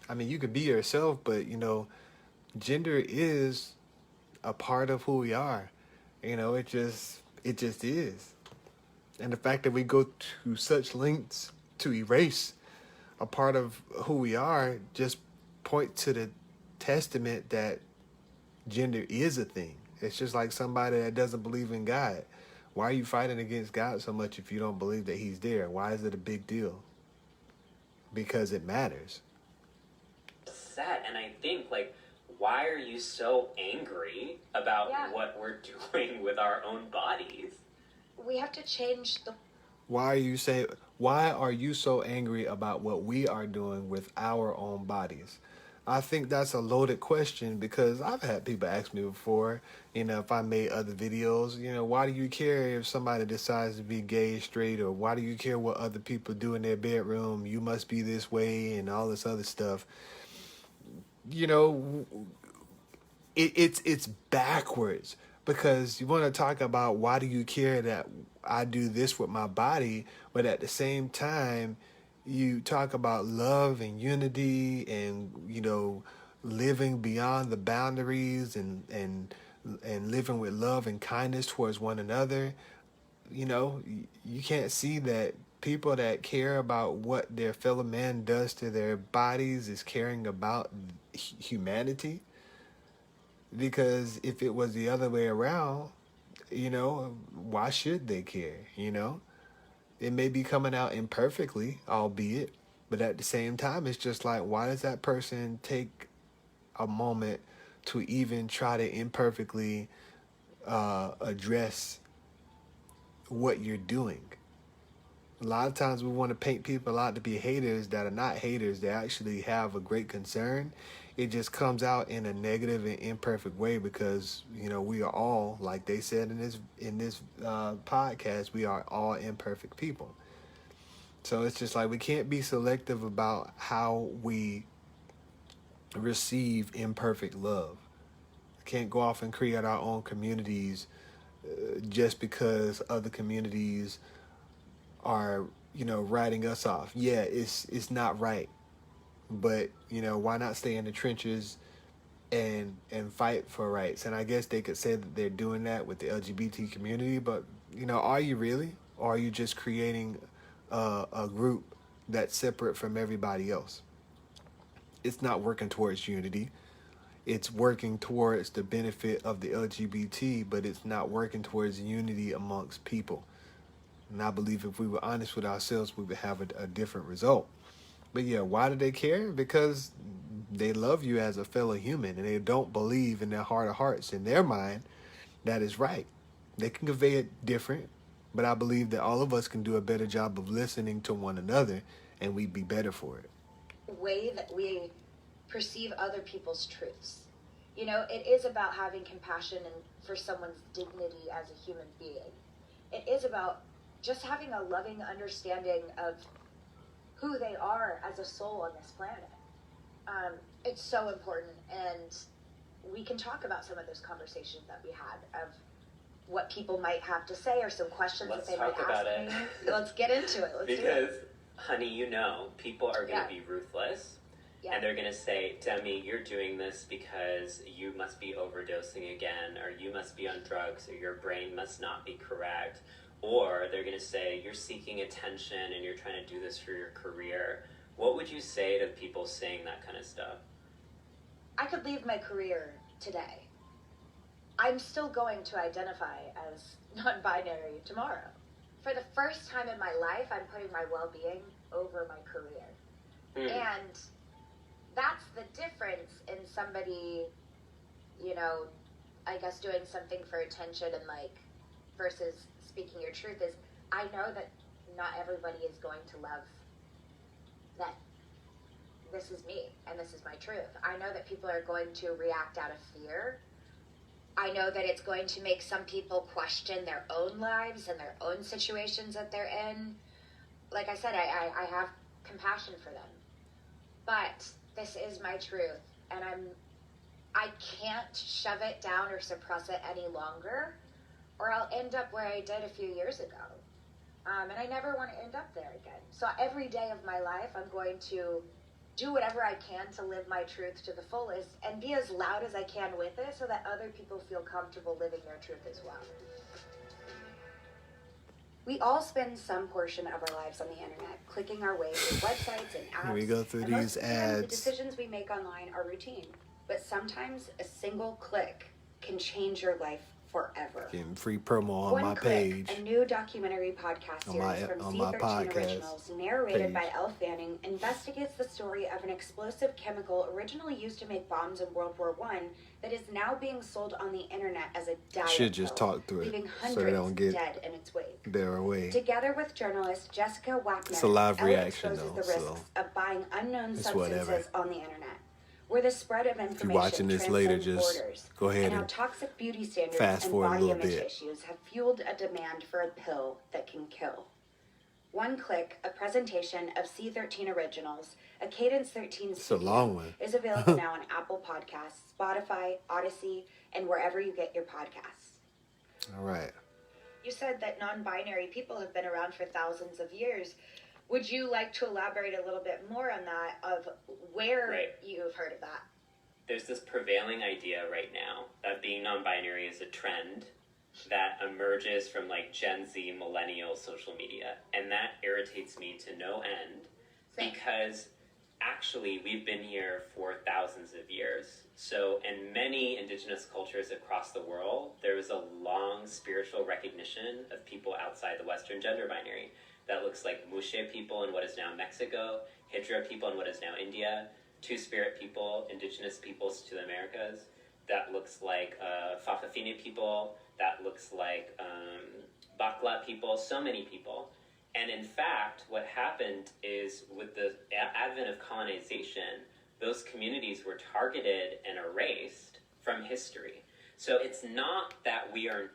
I mean, you could be yourself, but, gender is a part of who we are. It just is. And the fact that we go to such lengths to erase a part of who we are just point to the testament that gender is a thing. It's just like somebody that doesn't believe in God. Why are you fighting against God so much if you don't believe that he's there? Why is it a big deal? Because it matters. Upset, and I think, why are you so angry about what we're doing with our own bodies? We have to change the... Why are you so angry about what we are doing with our own bodies? I think that's a loaded question, because I've had people ask me before, if I made other videos, why do you care if somebody decides to be gay, straight, or why do you care what other people do in their bedroom? You must be this way and all this other stuff. It's backwards, because you want to talk about why do you care that I do this with my body, but at the same time, you talk about love and unity and, living beyond the boundaries and living with love and kindness towards one another. You can't see that people that care about what their fellow man does to their bodies is caring about humanity. Because if it was the other way around, why should they care, It may be coming out imperfectly, albeit, but at the same time, it's just like, why does that person take a moment to even try to imperfectly address what you're doing? A lot of times we want to paint people out to be haters that are not haters. They actually have a great concern. It just comes out in a negative and imperfect way, because we are all, like they said in this podcast, we are all imperfect people. So it's just like we can't be selective about how we receive imperfect love. We can't go off and create our own communities just because other communities are writing us off. Yeah, it's not right, but why not stay in the trenches and fight for rights? And I guess they could say that they're doing that with the LGBT community, but are you really, or are you just creating a group that's separate from everybody else? It's not working towards unity. It's working towards the benefit of the LGBT, but it's not working towards unity amongst people. And I believe if we were honest with ourselves, we would have a different result. But yeah, why do they care? Because they love you as a fellow human, and they don't believe in their heart of hearts, in their mind, that is right. They can convey it different, but I believe that all of us can do a better job of listening to one another, and we'd be better for it. Way that we perceive other people's truths. It is about having compassion and for someone's dignity as a human being. It is about just having a loving understanding of who they are as a soul on this planet. It's so important, and we can talk about some of those conversations that we had of what people might have to say or some questions that they might ask me. Let's get into it. Because, honey, people are going to be ruthless. Yeah. And they're going to say, Demi, you're doing this because you must be overdosing again, or you must be on drugs, or your brain must not be correct. Or they're going to say, you're seeking attention and you're trying to do this for your career. What would you say to people saying that kind of stuff? I could leave my career today. I'm still going to identify as non-binary tomorrow. For the first time in my life, I'm putting my well-being over my career. And that's the difference in somebody, you know, I guess doing something for attention and like versus speaking your truth is I know that not everybody is going to love that this is me and this is my truth. I know that people are going to react out of fear. I know that it's going to make some people question their own lives and their own situations that they're in. Like I said, I have compassion for them. But this is my truth, and I can't shove it down or suppress it any longer, or I'll end up where I did a few years ago. And I never want to end up there again. So every day of my life, I'm going to do whatever I can to live my truth to the fullest and be as loud as I can with it so that other people feel comfortable living their truth as well. We all spend some portion of our lives on the internet, clicking our way through websites and apps. Here we go through and these most of the time, ads. the decisions we make online are routine, but sometimes a single click can change your life forever. Getting free promo on One my Click, page. a new documentary podcast On my- series from on my C13 podcast Originals, narrated page. by Elle Fanning, investigates the story of an explosive chemical originally used to make bombs in World War I that is now being sold on the internet as a diet Should just pill, talk through it leaving so they hundreds don't get dead in its wake. their way. Together with journalist Jessica Wackman, It's a live Elle reaction, exposes though, the risks so of buying unknown it's substances whatever. on the internet, where the spread of information If you're watching this later, transcends just borders, go ahead and how and toxic beauty standards fast and forward a body little image bit. issues have fueled a demand for a pill that can kill. One Click, a presentation of C13 Originals, a Cadence 13 It's a long one. is available now on Apple Podcasts, Spotify, Odyssey, and wherever you get your podcasts. All right. You said that non-binary people have been around for thousands of years. Would you like to elaborate a little bit more on that, of where Right. you've heard of that? There's this prevailing idea right now that being non-binary is a trend that emerges from like Gen Z millennial social media, and that irritates me to no end. Same. Because actually we've been here for thousands of years. So in many indigenous cultures across the world, there was a long spiritual recognition of people outside the Western gender binary. That looks like Mushe people in what is now Mexico, Hijra people in what is now India, Two-Spirit people, indigenous peoples to the Americas. That looks like Fa'afafine people. That looks like Bakla people, so many people. And in fact, what happened is with the advent of colonization, those communities were targeted and erased from history. So it's not that we are...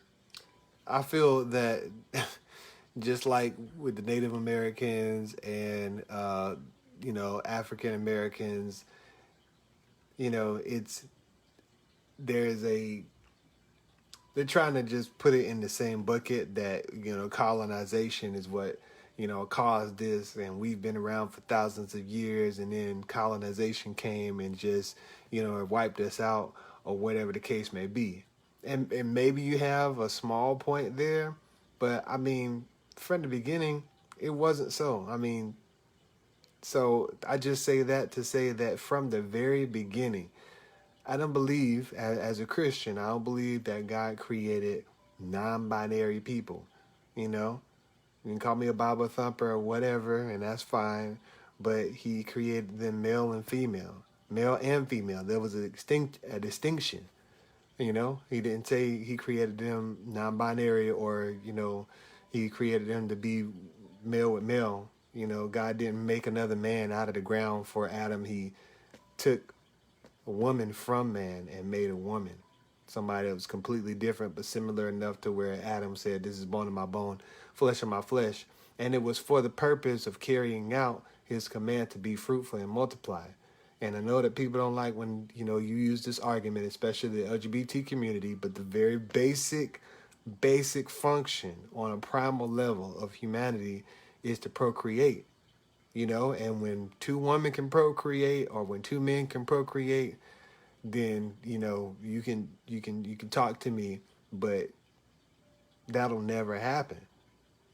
I feel that just like with the Native Americans and, African Americans, they're trying to just put it in the same bucket that, colonization is what, caused this, and we've been around for thousands of years, and then colonization came and just, wiped us out, or whatever the case may be. And maybe you have a small point there, but I mean, from the beginning, it wasn't so. I mean, so I just say that to say that from the very beginning, I don't believe, as a Christian, I don't believe that God created non-binary people. You can call me a Bible thumper or whatever, and that's fine, but he created them male and female. There was a distinction. He didn't say he created them non-binary, or, he created them to be male with male. God didn't make another man out of the ground for Adam. He took a woman from man and made a woman. Somebody that was completely different, but similar enough to where Adam said, this is bone of my bone, flesh of my flesh. And it was for the purpose of carrying out his command to be fruitful and multiply. And I know that people don't like when, you use this argument, especially the LGBT community, but the very basic function on a primal level of humanity is to procreate, and when two women can procreate, or when two men can procreate, then, you can talk to me, but that'll never happen,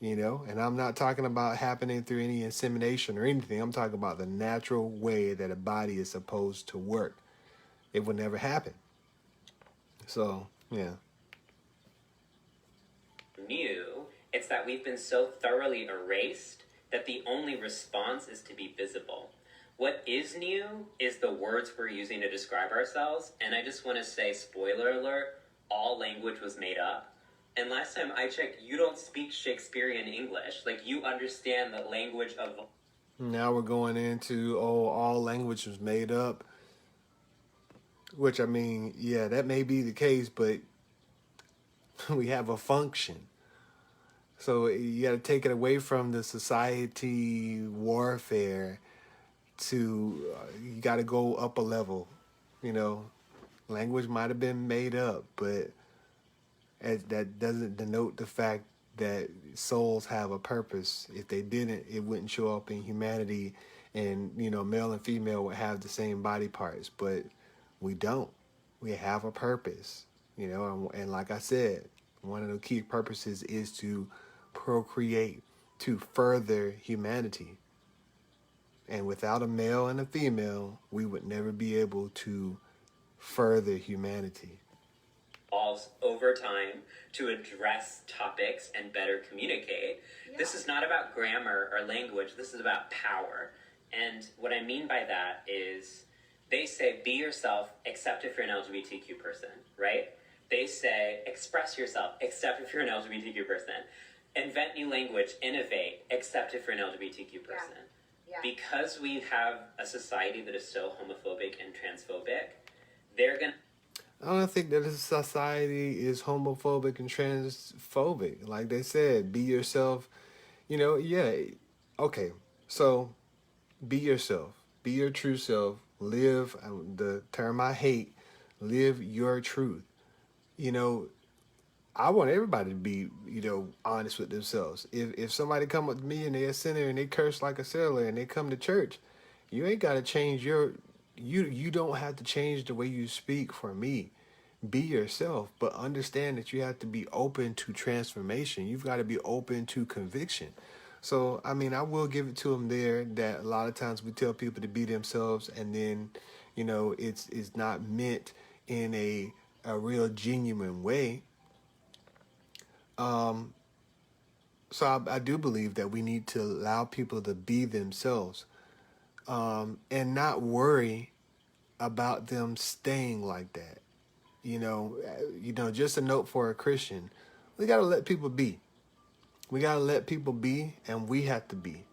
and I'm not talking about happening through any insemination or anything. I'm talking about the natural way that a body is supposed to work. It will never happen. So, yeah. New, it's that we've been so thoroughly erased that the only response is to be visible. What is new is the words we're using to describe ourselves, and I just want to say, spoiler alert, all language was made up. And last time I checked, you don't speak Shakespearean English. Like, you understand the language of... Now we're going into, all language was made up. Which, I mean, yeah, that may be the case, but we have a function. So you got to take it away from the society warfare to, you got to go up a level. You know, language might have been made up, but that doesn't denote the fact that souls have a purpose. If they didn't, it wouldn't show up in humanity, and male and female would have the same body parts, but we don't. We have a purpose, and like I said, one of the key purposes is to procreate, to further humanity. And without a male and a female, we would never be able to further humanity. Over time to address topics and better communicate. Yeah. This is not about grammar or language. This is about power. And what I mean by that is they say be yourself except if you're an LGBTQ person, right? They say express yourself except if you're an LGBTQ person. Invent new language, innovate except if you're an LGBTQ person. Yeah. Because we have a society that is so homophobic and transphobic, they're going to... I don't think that this society is homophobic and transphobic. Like they said, be yourself. Okay. So be yourself. Be your true self. Live, the term I hate, live your truth. I want everybody to be, honest with themselves. If somebody come up to me and they're a sinner and they curse like a sailor and they come to church, you ain't got to change you don't have to change the way you speak for me. Be yourself, but understand that you have to be open to transformation. You've got to be open to conviction. So, I mean, I will give it to them there that a lot of times we tell people to be themselves, and then, it's not meant in a real genuine way. So I do believe that we need to allow people to be themselves. And not worry about them staying like that. Just a note for a Christian, we got to let people be. We got to let people be, and we have to be.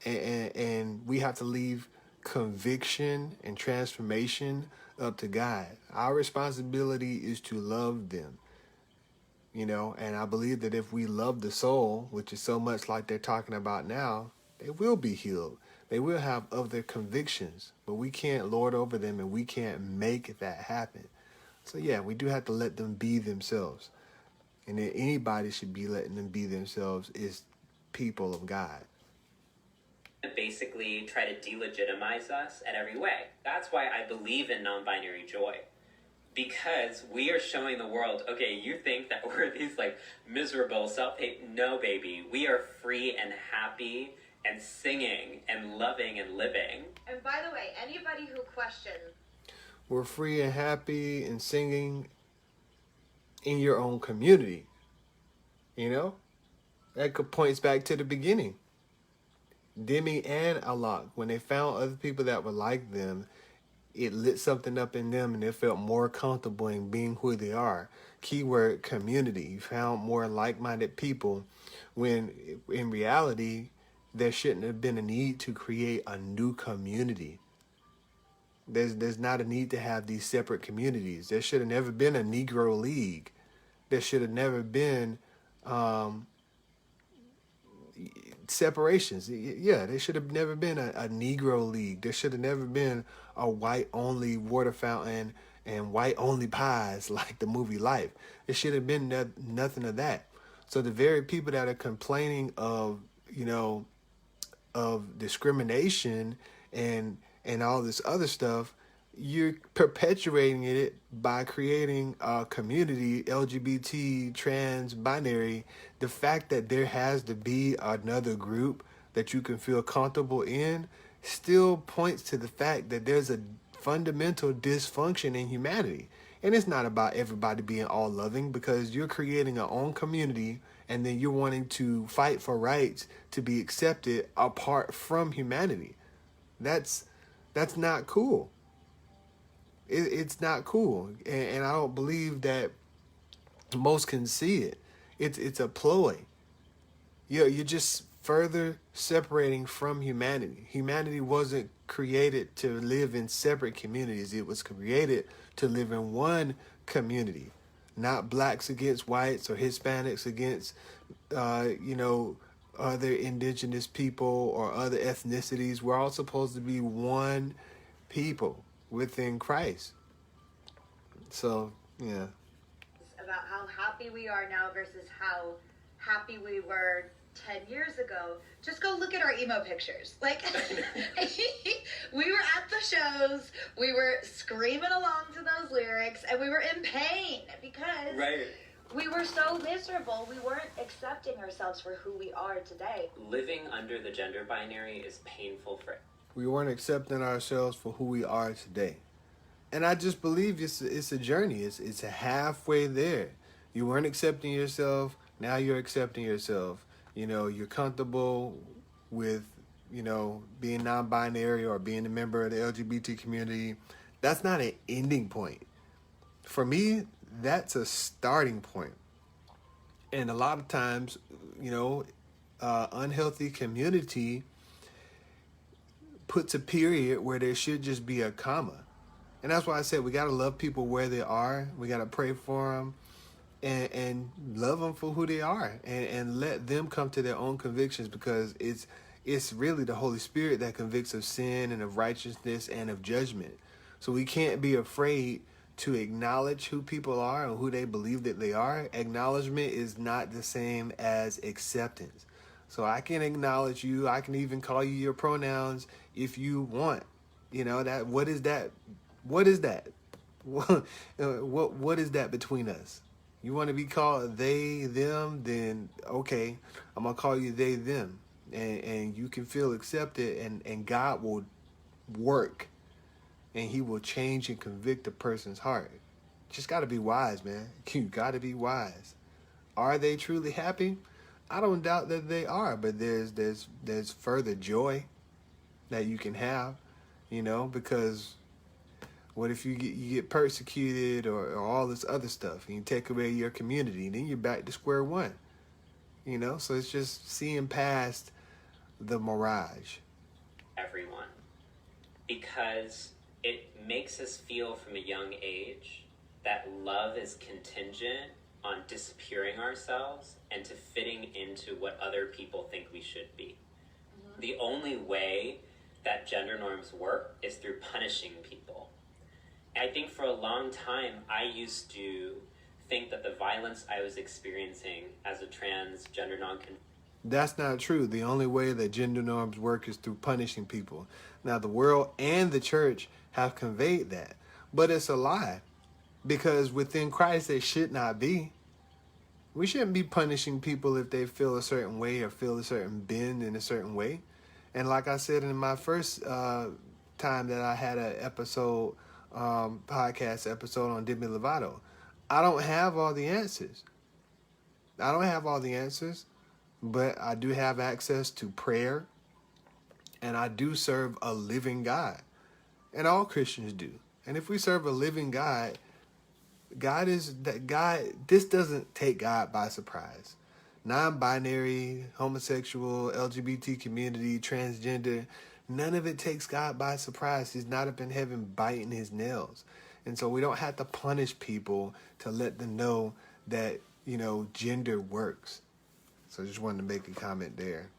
And we have to leave conviction and transformation up to God. Our responsibility is to love them. And I believe that if we love the soul, which is so much like they're talking about now, they will be healed. They will have other convictions, but we can't lord over them, and we can't make that happen. So yeah, we do have to let them be themselves. And then anybody should be letting them be themselves is people of God. Basically try to delegitimize us in every way. That's why I believe in non-binary joy. Because we are showing the world, okay, you think that we're these like miserable self-hate. No, baby. We are free and happy and singing and loving and living. And by the way, anybody who questions... We're free and happy and singing in your own community. That points back to the beginning. Demi and Alok, when they found other people that were like them, it lit something up in them and they felt more comfortable in being who they are. Keyword community. You found more like-minded people when in reality, there shouldn't have been a need to create a new community. There's not a need to have these separate communities. There should have never been a Negro League. There should have never been separations. Yeah, there should have never been a Negro League. There should have never been a white-only water fountain and white-only pies like the movie Life. There should have been nothing of that. So the very people that are complaining of, of discrimination and all this other stuff, you're perpetuating it by creating a community, LGBT, trans, binary. The fact that there has to be another group that you can feel comfortable in still points to the fact that there's a fundamental dysfunction in humanity. And it's not about everybody being all loving, because you're creating your own community and then you're wanting to fight for rights to be accepted apart from humanity. That's not cool. It's not cool, and I don't believe that most can see it. It's a ploy. You're just further separating from humanity. Humanity wasn't created to live in separate communities. It was created to live in one community, not blacks against whites or Hispanics against, other indigenous people or other ethnicities. We're all supposed to be one people within Christ. So, yeah. About how happy we are now versus how happy we were 10 years ago. Just go look at our emo pictures. Like, we were at the shows, we were screaming along to those lyrics, and we were in pain because we were so miserable. We weren't accepting ourselves for who we are today. Living under the gender binary is painful for. We weren't accepting ourselves for who we are today. And I just believe it's a journey. It's a halfway there. You weren't accepting yourself. Now you're accepting yourself. You're comfortable with, being non-binary or being a member of the LGBT community. That's not an ending point. For me, that's a starting point. And a lot of times, unhealthy community puts a period where there should just be a comma. And that's why I said we got to love people where they are. We got to pray for them and love them for who they are and let them come to their own convictions, because it's really the Holy Spirit that convicts of sin and of righteousness and of judgment. So we can't be afraid to acknowledge who people are and who they believe that they are. Acknowledgement is not the same as acceptance. So I can acknowledge you. I can even call you your pronouns if you want. What is that? What is that? What is that between us? You want to be called they, them, then okay, I'm going to call you they, them. And you can feel accepted, and God will work, and he will change and convict a person's heart. Just got to be wise, man. You got to be wise. Are they truly happy? I don't doubt that they are, but there's further joy that you can have, because what if you get persecuted or all this other stuff, and you take away your community, and then you're back to square one, So it's just seeing past the mirage. Everyone, because it makes us feel from a young age that love is contingent on disappearing ourselves and to fitting into what other people think we should be. Mm-hmm. The only way that gender norms work is through punishing people. I think for a long time, I used to think that the violence I was experiencing as a transgender non-conformist. That's not true. The only way that gender norms work is through punishing people. Now, the world and the church have conveyed that, but it's a lie, because within Christ, they should not be. We shouldn't be punishing people if they feel a certain way or feel a certain bend in a certain way. And like I said in my first time that I had an episode, podcast episode on Demi Lovato, I don't have all the answers. But I do have access to prayer, and I do serve a living God, and all Christians do. And if we serve a living God, this doesn't take God by surprise. Non-binary, homosexual, LGBT community, transgender, none of it takes God by surprise. He's not up in heaven biting his nails. And so we don't have to punish people to let them know that, gender works. So I just wanted to make a comment there.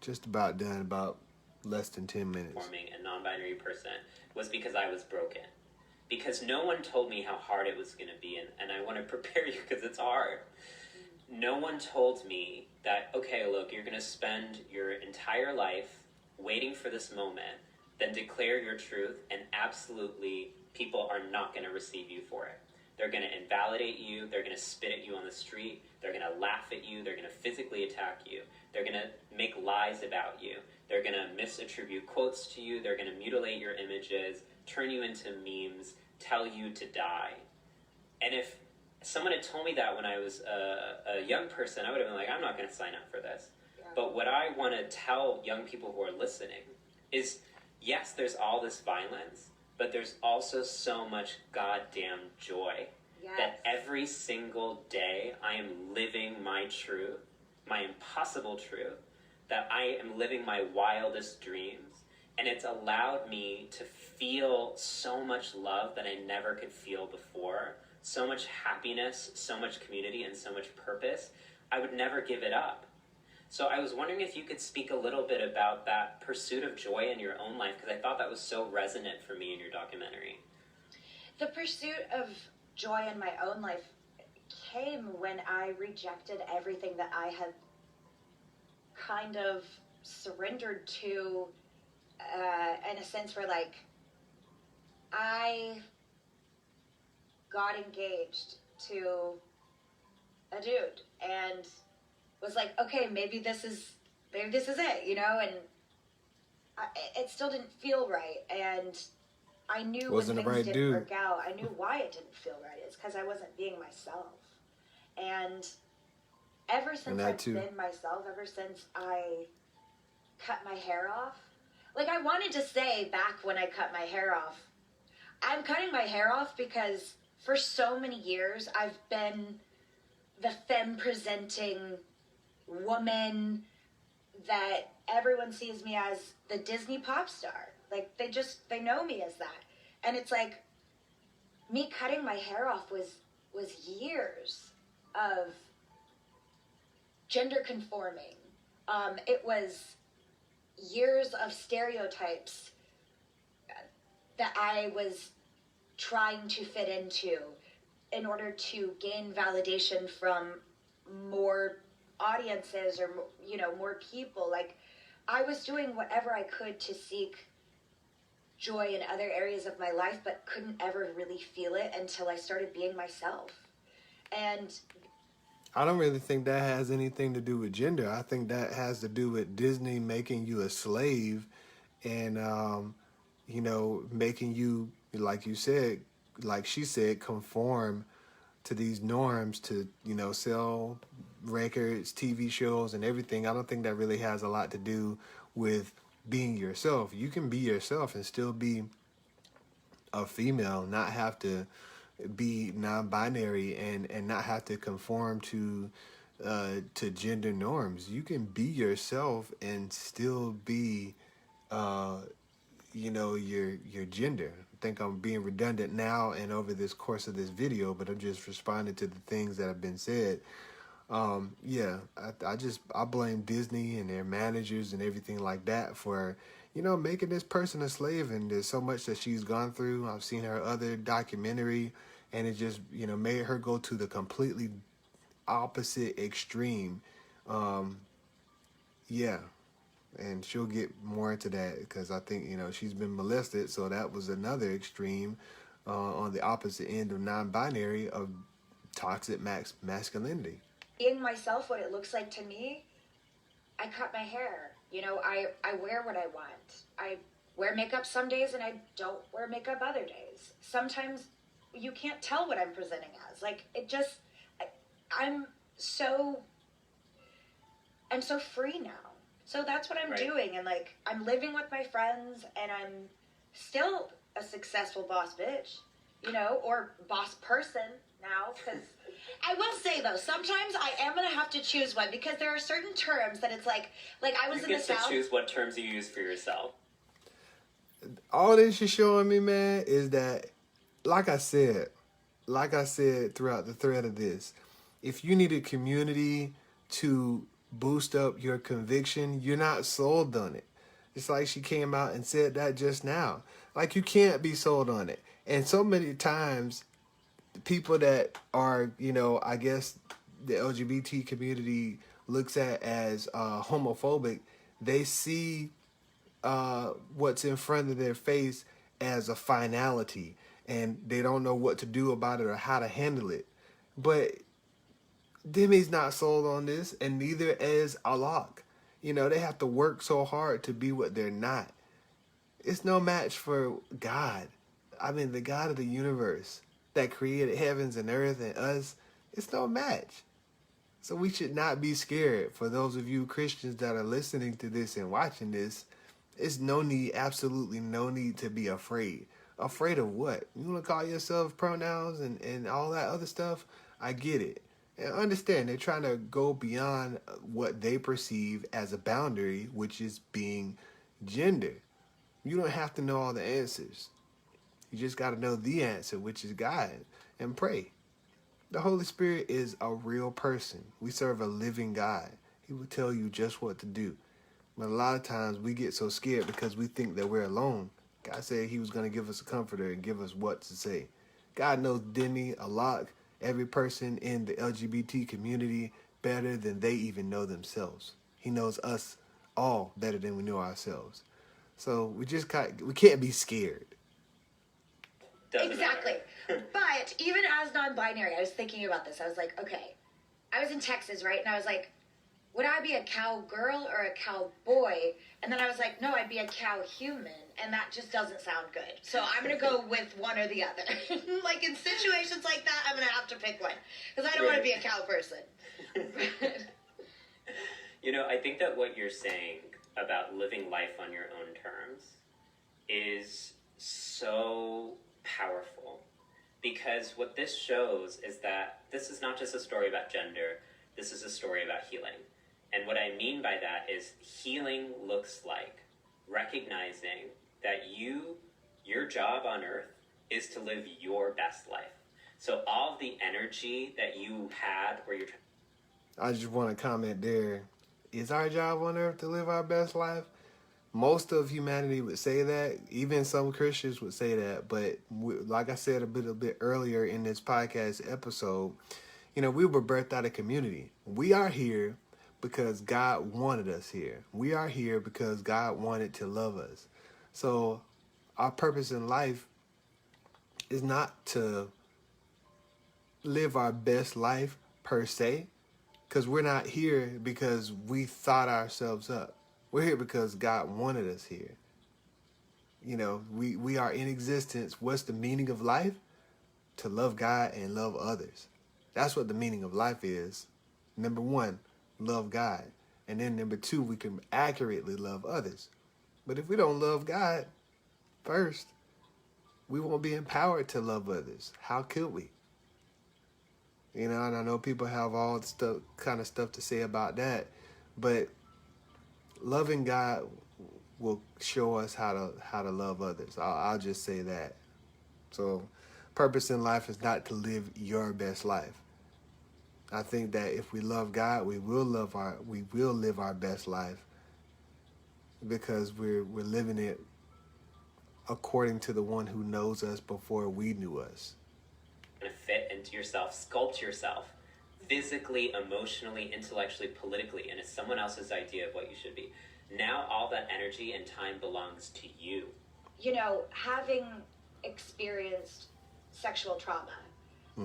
Just about done, about less than 10 minutes. Forming a non-binary person was because I was broken. Because no one told me how hard it was going to be, and I want to prepare you because it's hard. No one told me that, okay, look, you're going to spend your entire life waiting for this moment, then declare your truth, and absolutely people are not going to receive you for it. They're going to invalidate you. They're going to spit at you on the street. They're going to laugh at you. They're going to physically attack you. They're going to make lies about you. They're going to misattribute quotes to you. They're going to mutilate your images, turn you into memes, tell you to die. And if someone had told me that when I was a young person, I would have been like, I'm not going to sign up for this. Yeah. But what I want to tell young people who are listening is, yes, there's all this violence, but there's also so much goddamn joy. Yes. That every single day I am living my truth, my impossible truth, that I am living my wildest dreams. And it's allowed me to feel so much love that I never could feel before, so much happiness, so much community, and so much purpose. I would never give it up. So I was wondering if you could speak a little bit about that pursuit of joy in your own life, because I thought that was so resonant for me in your documentary. The pursuit of joy in my own life came when I rejected everything that I had kind of surrendered to, in a sense where, like, I got engaged to a dude and was like, okay, maybe this is it, you know, and it still didn't feel right, and I knew Wasn't when the things right didn't dude. work out, I knew why it didn't feel right. It's because I wasn't being myself. And ever since I've been myself, ever since I cut my hair off, like, I wanted to say back when I cut my hair off, I'm cutting my hair off because for so many years I've been the femme presenting woman that everyone sees me as, the Disney pop star. Like, they know me as that. And it's like, me cutting my hair off was years of gender conforming. It was years of stereotypes that I was trying to fit into in order to gain validation from more audiences or, you know, more people. Like, I was doing whatever I could to seek joy in other areas of my life, but couldn't ever really feel it until I started being myself. And I don't really think that has anything to do with gender. I think that has to do with Disney making you a slave and, you know, making you, like you said, like she said, conform to these norms to, you know, sell records, TV shows, and everything. I don't think that really has a lot to do with being yourself. You can be yourself and still be a female, not have to be non-binary and not have to conform to gender norms. You can be yourself and still be you know, your gender. I think I'm being redundant now and over this course of this video, but I'm just responding to the things that have been said. Yeah, I blame Disney and their managers and everything like that for, you know, making this person a slave. And there's so much that she's gone through. I've seen her other documentary, and it just, you know, made her go to the completely opposite extreme. Yeah, and she'll get more into that because I think, you know, she's been molested, so that was another extreme on the opposite end of non-binary of toxic masculinity. being myself, what it looks like to me, I cut my hair. You know, I wear what I want. I wear makeup some days and I don't wear makeup other days. Sometimes you can't tell what I'm presenting as. Like, it just, I'm so free now. So that's what I'm doing. And, like, I'm living with my friends and I'm still a successful boss bitch, you know, or boss person now, because I will say, though, sometimes I am going to have to choose one because there are certain terms that it's like I was in the South. You get to choose what terms you use for yourself. All this is showing me, man, is that, like I said throughout the thread of this, if you need a community to boost up your conviction, you're not sold on it. It's like she came out and said that just now. Like, you can't be sold on it. And so many times, people that are, you know, I guess the LGBT community looks at as homophobic, they see what's in front of their face as a finality, and they don't know what to do about it or how to handle it. But Demi's not sold on this, and neither is Alok. You know, they have to work so hard to be what they're not. It's no match for God. I mean, the God of the universe. that created heavens and earth and us, it's no match. So we should not be scared. For those of you Christians that are listening to this and watching this, it's no need, absolutely no need to be afraid. Afraid of what? You want to call yourself pronouns and all that other stuff? I get it. And understand, they're trying to go beyond what they perceive as a boundary, which is being gender. You don't have to know all the answers. You just got to know the answer, which is God, and pray. The Holy Spirit is a real person. We serve a living God. He will tell you just what to do. But a lot of times we get so scared because we think that we're alone. God said he was going to give us a comforter and give us what to say. God knows Demi, Alok, every person in the LGBT community better than they even know themselves. He knows us all better than we know ourselves. So we can't be scared. Doesn't Exactly. matter. But even as non-binary, I was thinking about this. I was like, okay, I was in Texas, right? And I was like, would I be a cowgirl or a cowboy? And then I was like, no, I'd be a cow human. And that just doesn't sound good. So I'm going to go with one or the other. Like in situations like that, I'm going to have to pick one. Because I don't want to be a cow person. You know, I think that what you're saying about living life on your own terms is so powerful. Because what this shows is that this is not just a story about gender, this is a story about healing. And what I mean by that is healing looks like recognizing that your job on earth is to live your best life. So all of the energy that you had where you're I just want to comment there. Is our job on earth to live our best life? Most of humanity would say that. Even some Christians would say that. But like I said a bit earlier in this podcast episode, you know, we were birthed out of community. We are here because God wanted us here. We are here because God wanted to love us. So our purpose in life is not to live our best life per se, because we're not here because we thought ourselves up. We're here because God wanted us here. You know, we are in existence. What's the meaning of life? To love God and love others. That's what the meaning of life is. Number one, love God. And then number two, we can accurately love others. But if we don't love God first, we won't be empowered to love others. How could we? You know, and I know people have all the kind of stuff to say about that, but loving God will show us how to love others. I'll just say that. So, purpose in life is not to live your best life. I think that if we love God, we will live our best life, because we're living it according to the one who knows us before we knew us. fit into yourself, sculpt yourself physically, emotionally, intellectually, politically, and it's someone else's idea of what you should be. Now all that energy and time belongs to you. You know, having experienced sexual trauma,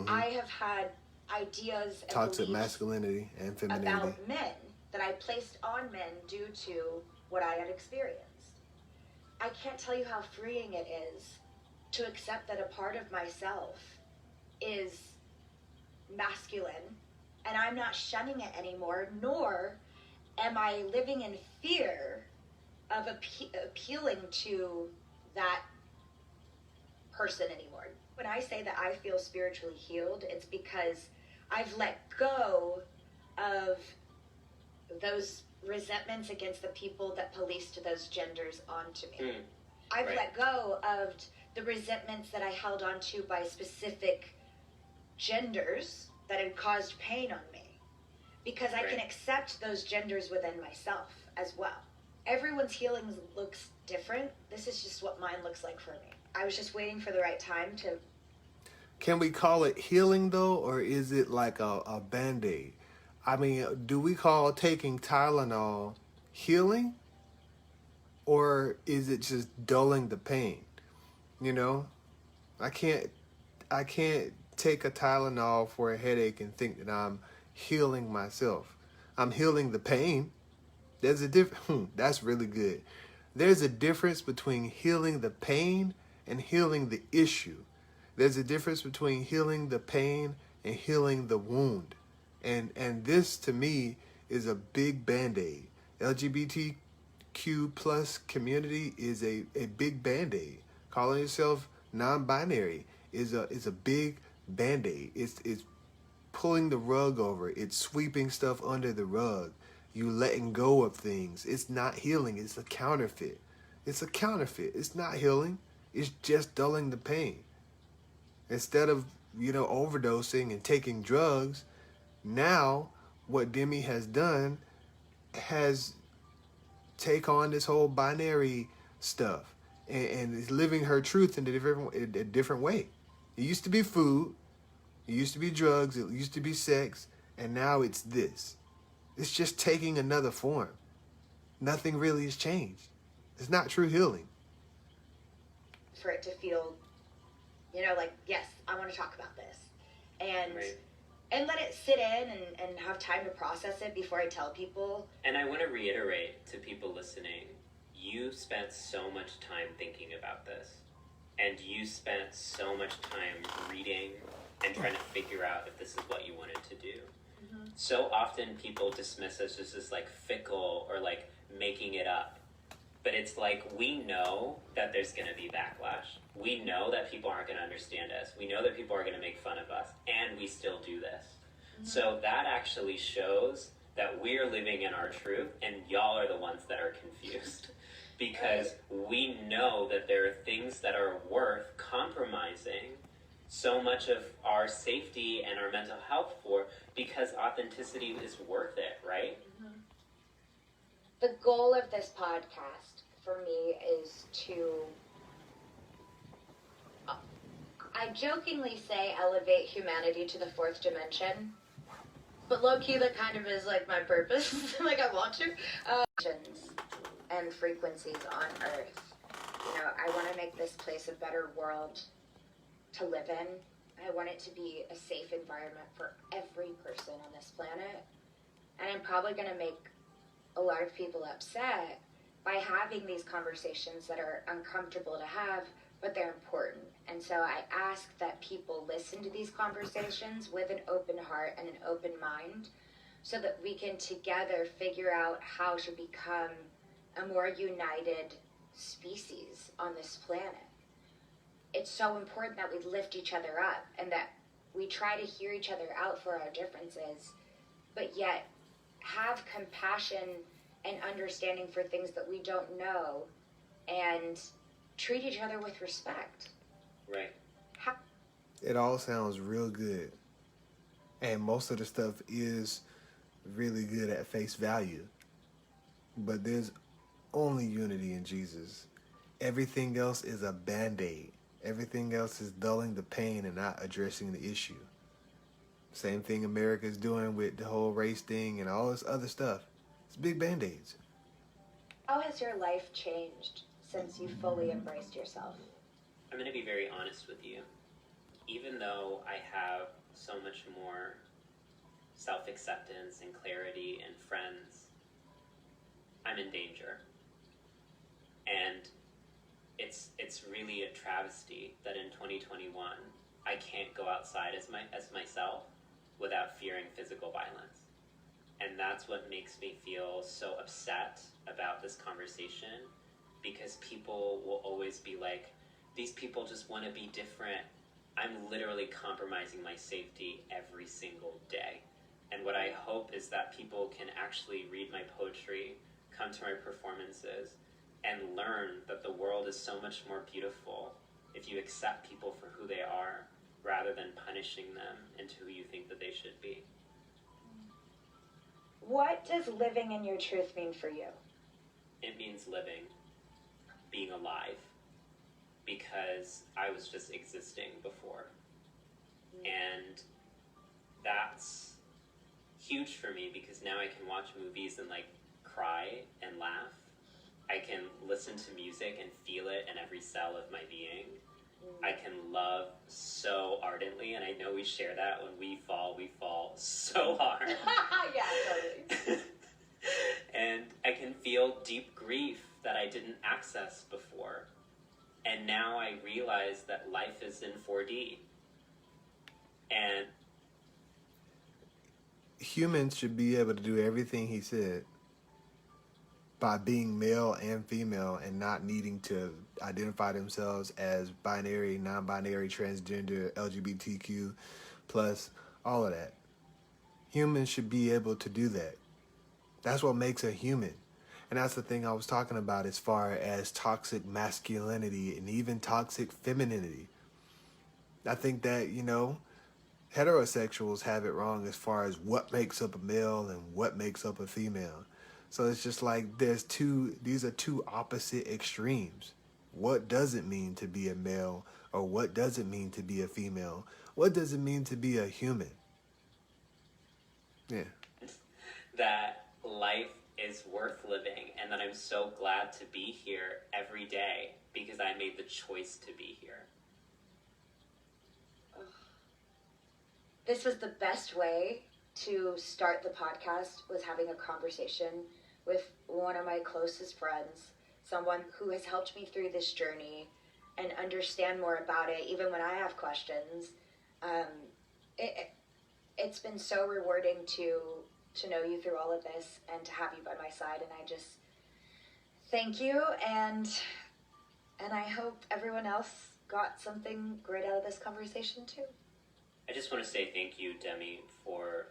I have had ideas and Toxic beliefs masculinity and femininity about men that I placed on men due to what I had experienced. I can't tell you how freeing it is to accept that a part of myself is masculine and I'm not shunning it anymore, nor am I living in fear of appealing to that person anymore. When I say that I feel spiritually healed, it's because I've let go of those resentments against the people that policed those genders onto me. I've let go of the resentments that I held onto by specific genders that had caused pain on me, because I can accept those genders within myself as well. Everyone's healing looks different. This is just what mine looks like for me. I was just waiting for the right time to... Can we call it healing though, or is it like a Band-Aid? I mean, do we call taking Tylenol healing, or is it just dulling the pain? You know, I can't take a Tylenol for a headache and think that I'm healing myself. I'm healing the pain. There's a difference. That's really good. There's a difference between healing the pain and healing the issue. There's a difference between healing the pain and healing the wound. And this to me is a big band-aid. LGBTQ plus community is a big band-aid. Calling yourself non-binary is a big band-aid. It's pulling the rug over. It's sweeping stuff under the rug. You letting go of things. It's not healing. It's a counterfeit. It's a counterfeit. It's not healing. It's just dulling the pain. Instead of, overdosing and taking drugs, now what Demi has done has take on this whole binary stuff and is living her truth in a different way. It used to be food. It used to be drugs. It used to be sex. And now it's this. It's just taking another form. Nothing really has changed. It's not true healing. For it to feel, like, yes, I want to talk about this. And Right. and let it sit in and have time to process it before I tell people. And I want to reiterate to people listening, you spent so much time thinking about this. And you spent so much time reading and trying to figure out if this is what you wanted to do. Mm-hmm. So often people dismiss us as just like fickle or like making it up. But it's like, we know that there's going to be backlash. We know that people aren't going to understand us. We know that people are going to make fun of us. And we still do this. Mm-hmm. So that actually shows that we're living in our truth and y'all are the ones that are confused. Because we know that there are things that are worth compromising so much of our safety and our mental health for, because authenticity is worth it, right? Mm-hmm. The goal of this podcast for me is to, I jokingly say elevate humanity to the fourth dimension, but low-key that kind of is like my purpose, like I want to. And frequencies on Earth. I want to make this place a better world to live in. I want it to be a safe environment for every person on this planet. And I'm probably going to make a lot of people upset by having these conversations that are uncomfortable to have, but they're important. And so I ask that people listen to these conversations with an open heart and an open mind so that we can together figure out how to become a more united species on this planet. It's so important that we lift each other up and that we try to hear each other out for our differences, but yet have compassion and understanding for things that we don't know and treat each other with respect. Right. It all sounds real good. And most of the stuff is really good at face value. But there's only unity in Jesus. Everything else is a band-aid. Everything else is dulling the pain and not addressing the issue. Same thing America's doing with the whole race thing and all this other stuff. It's big band-aids. How has your life changed since you fully embraced yourself? I'm going to be very honest with you. Even though I have so much more self-acceptance and clarity and friends, I'm in danger. And it's really a travesty that in 2021 I can't go outside as myself without fearing physical violence. And that's what makes me feel so upset about this conversation, because people will always be like, these people just want to be different. I'm literally compromising my safety every single day. And what I hope is that people can actually read my poetry, come to my performances, and learn that the world is so much more beautiful if you accept people for who they are rather than punishing them into who you think that they should be. What does living in your truth mean for you? It means living, being alive, because I was just existing before. And that's huge for me, because now I can watch movies and like cry and laugh. I can listen to music and feel it in every cell of my being. I can love so ardently, and I know we share that. When we fall so hard. Yeah, totally. And I can feel deep grief that I didn't access before. And now I realize that life is in 4D. And humans should be able to do everything he said by being male and female and not needing to identify themselves as binary, non-binary, transgender, LGBTQ plus, all of that. Humans should be able to do that. That's what makes a human. And that's the thing I was talking about as far as toxic masculinity and even toxic femininity. I think that, heterosexuals have it wrong as far as what makes up a male and what makes up a female. So it's just like these are two opposite extremes. What does it mean to be a male, or what does it mean to be a female? What does it mean to be a human? Yeah. that life is worth living, and that I'm so glad to be here every day because I made the choice to be here. This was the best way to start the podcast, was having a conversation with one of my closest friends, someone who has helped me through this journey and understand more about it, even when I have questions. It's been so rewarding to know you through all of this and to have you by my side, and I just thank you, and I hope everyone else got something great out of this conversation too. I just want to say thank you, Demi, for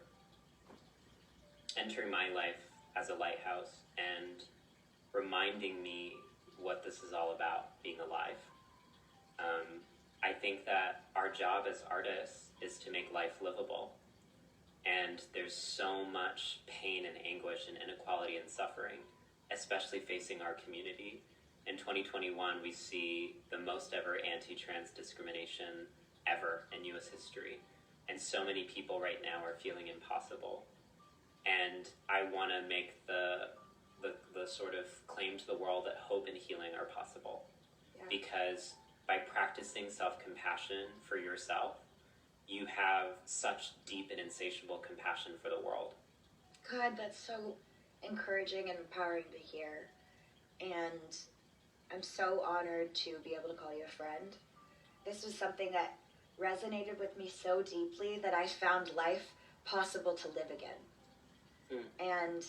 entering my life as a lighthouse and reminding me what this is all about, being alive. I think that our job as artists is to make life livable. And there's so much pain and anguish and inequality and suffering, especially facing our community. In 2021, we see the most ever anti-trans discrimination ever in U.S. history. And so many people right now are feeling impossible. And I want to make the sort of claim to the world that hope and healing are possible. Yeah. Because by practicing self-compassion for yourself, you have such deep and insatiable compassion for the world. God, that's so encouraging and empowering to hear. And I'm so honored to be able to call you a friend. This was something that resonated with me so deeply that I found life possible to live again. And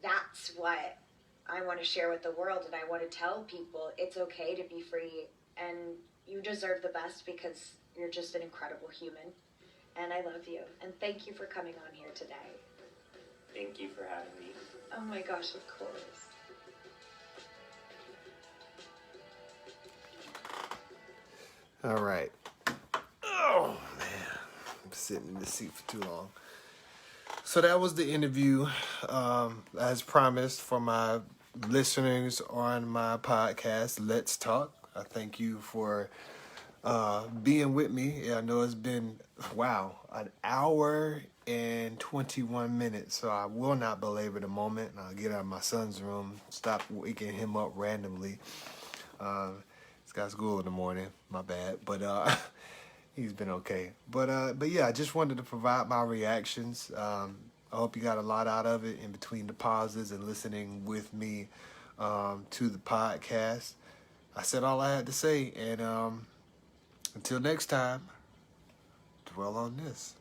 that's what I want to share with the world, and I want to tell people it's okay to be free, and you deserve the best because you're just an incredible human, and I love you, and thank you for coming on here today. Thank you for having me. Oh my gosh, of course. All right. Oh, man. I'm sitting in this seat for too long. So that was the interview, as promised, for my listeners on my podcast, Let's Talk. I thank you for being with me. Yeah, I know it's been, an hour and 21 minutes. So I will not belabor the moment. I'll get out of my son's room, stop waking him up randomly. He's got school in the morning. My bad. But he's been okay. But yeah, I just wanted to provide my reactions. I hope you got a lot out of it in between the pauses and listening with me to the podcast. I said all I had to say, and until next time, dwell on this.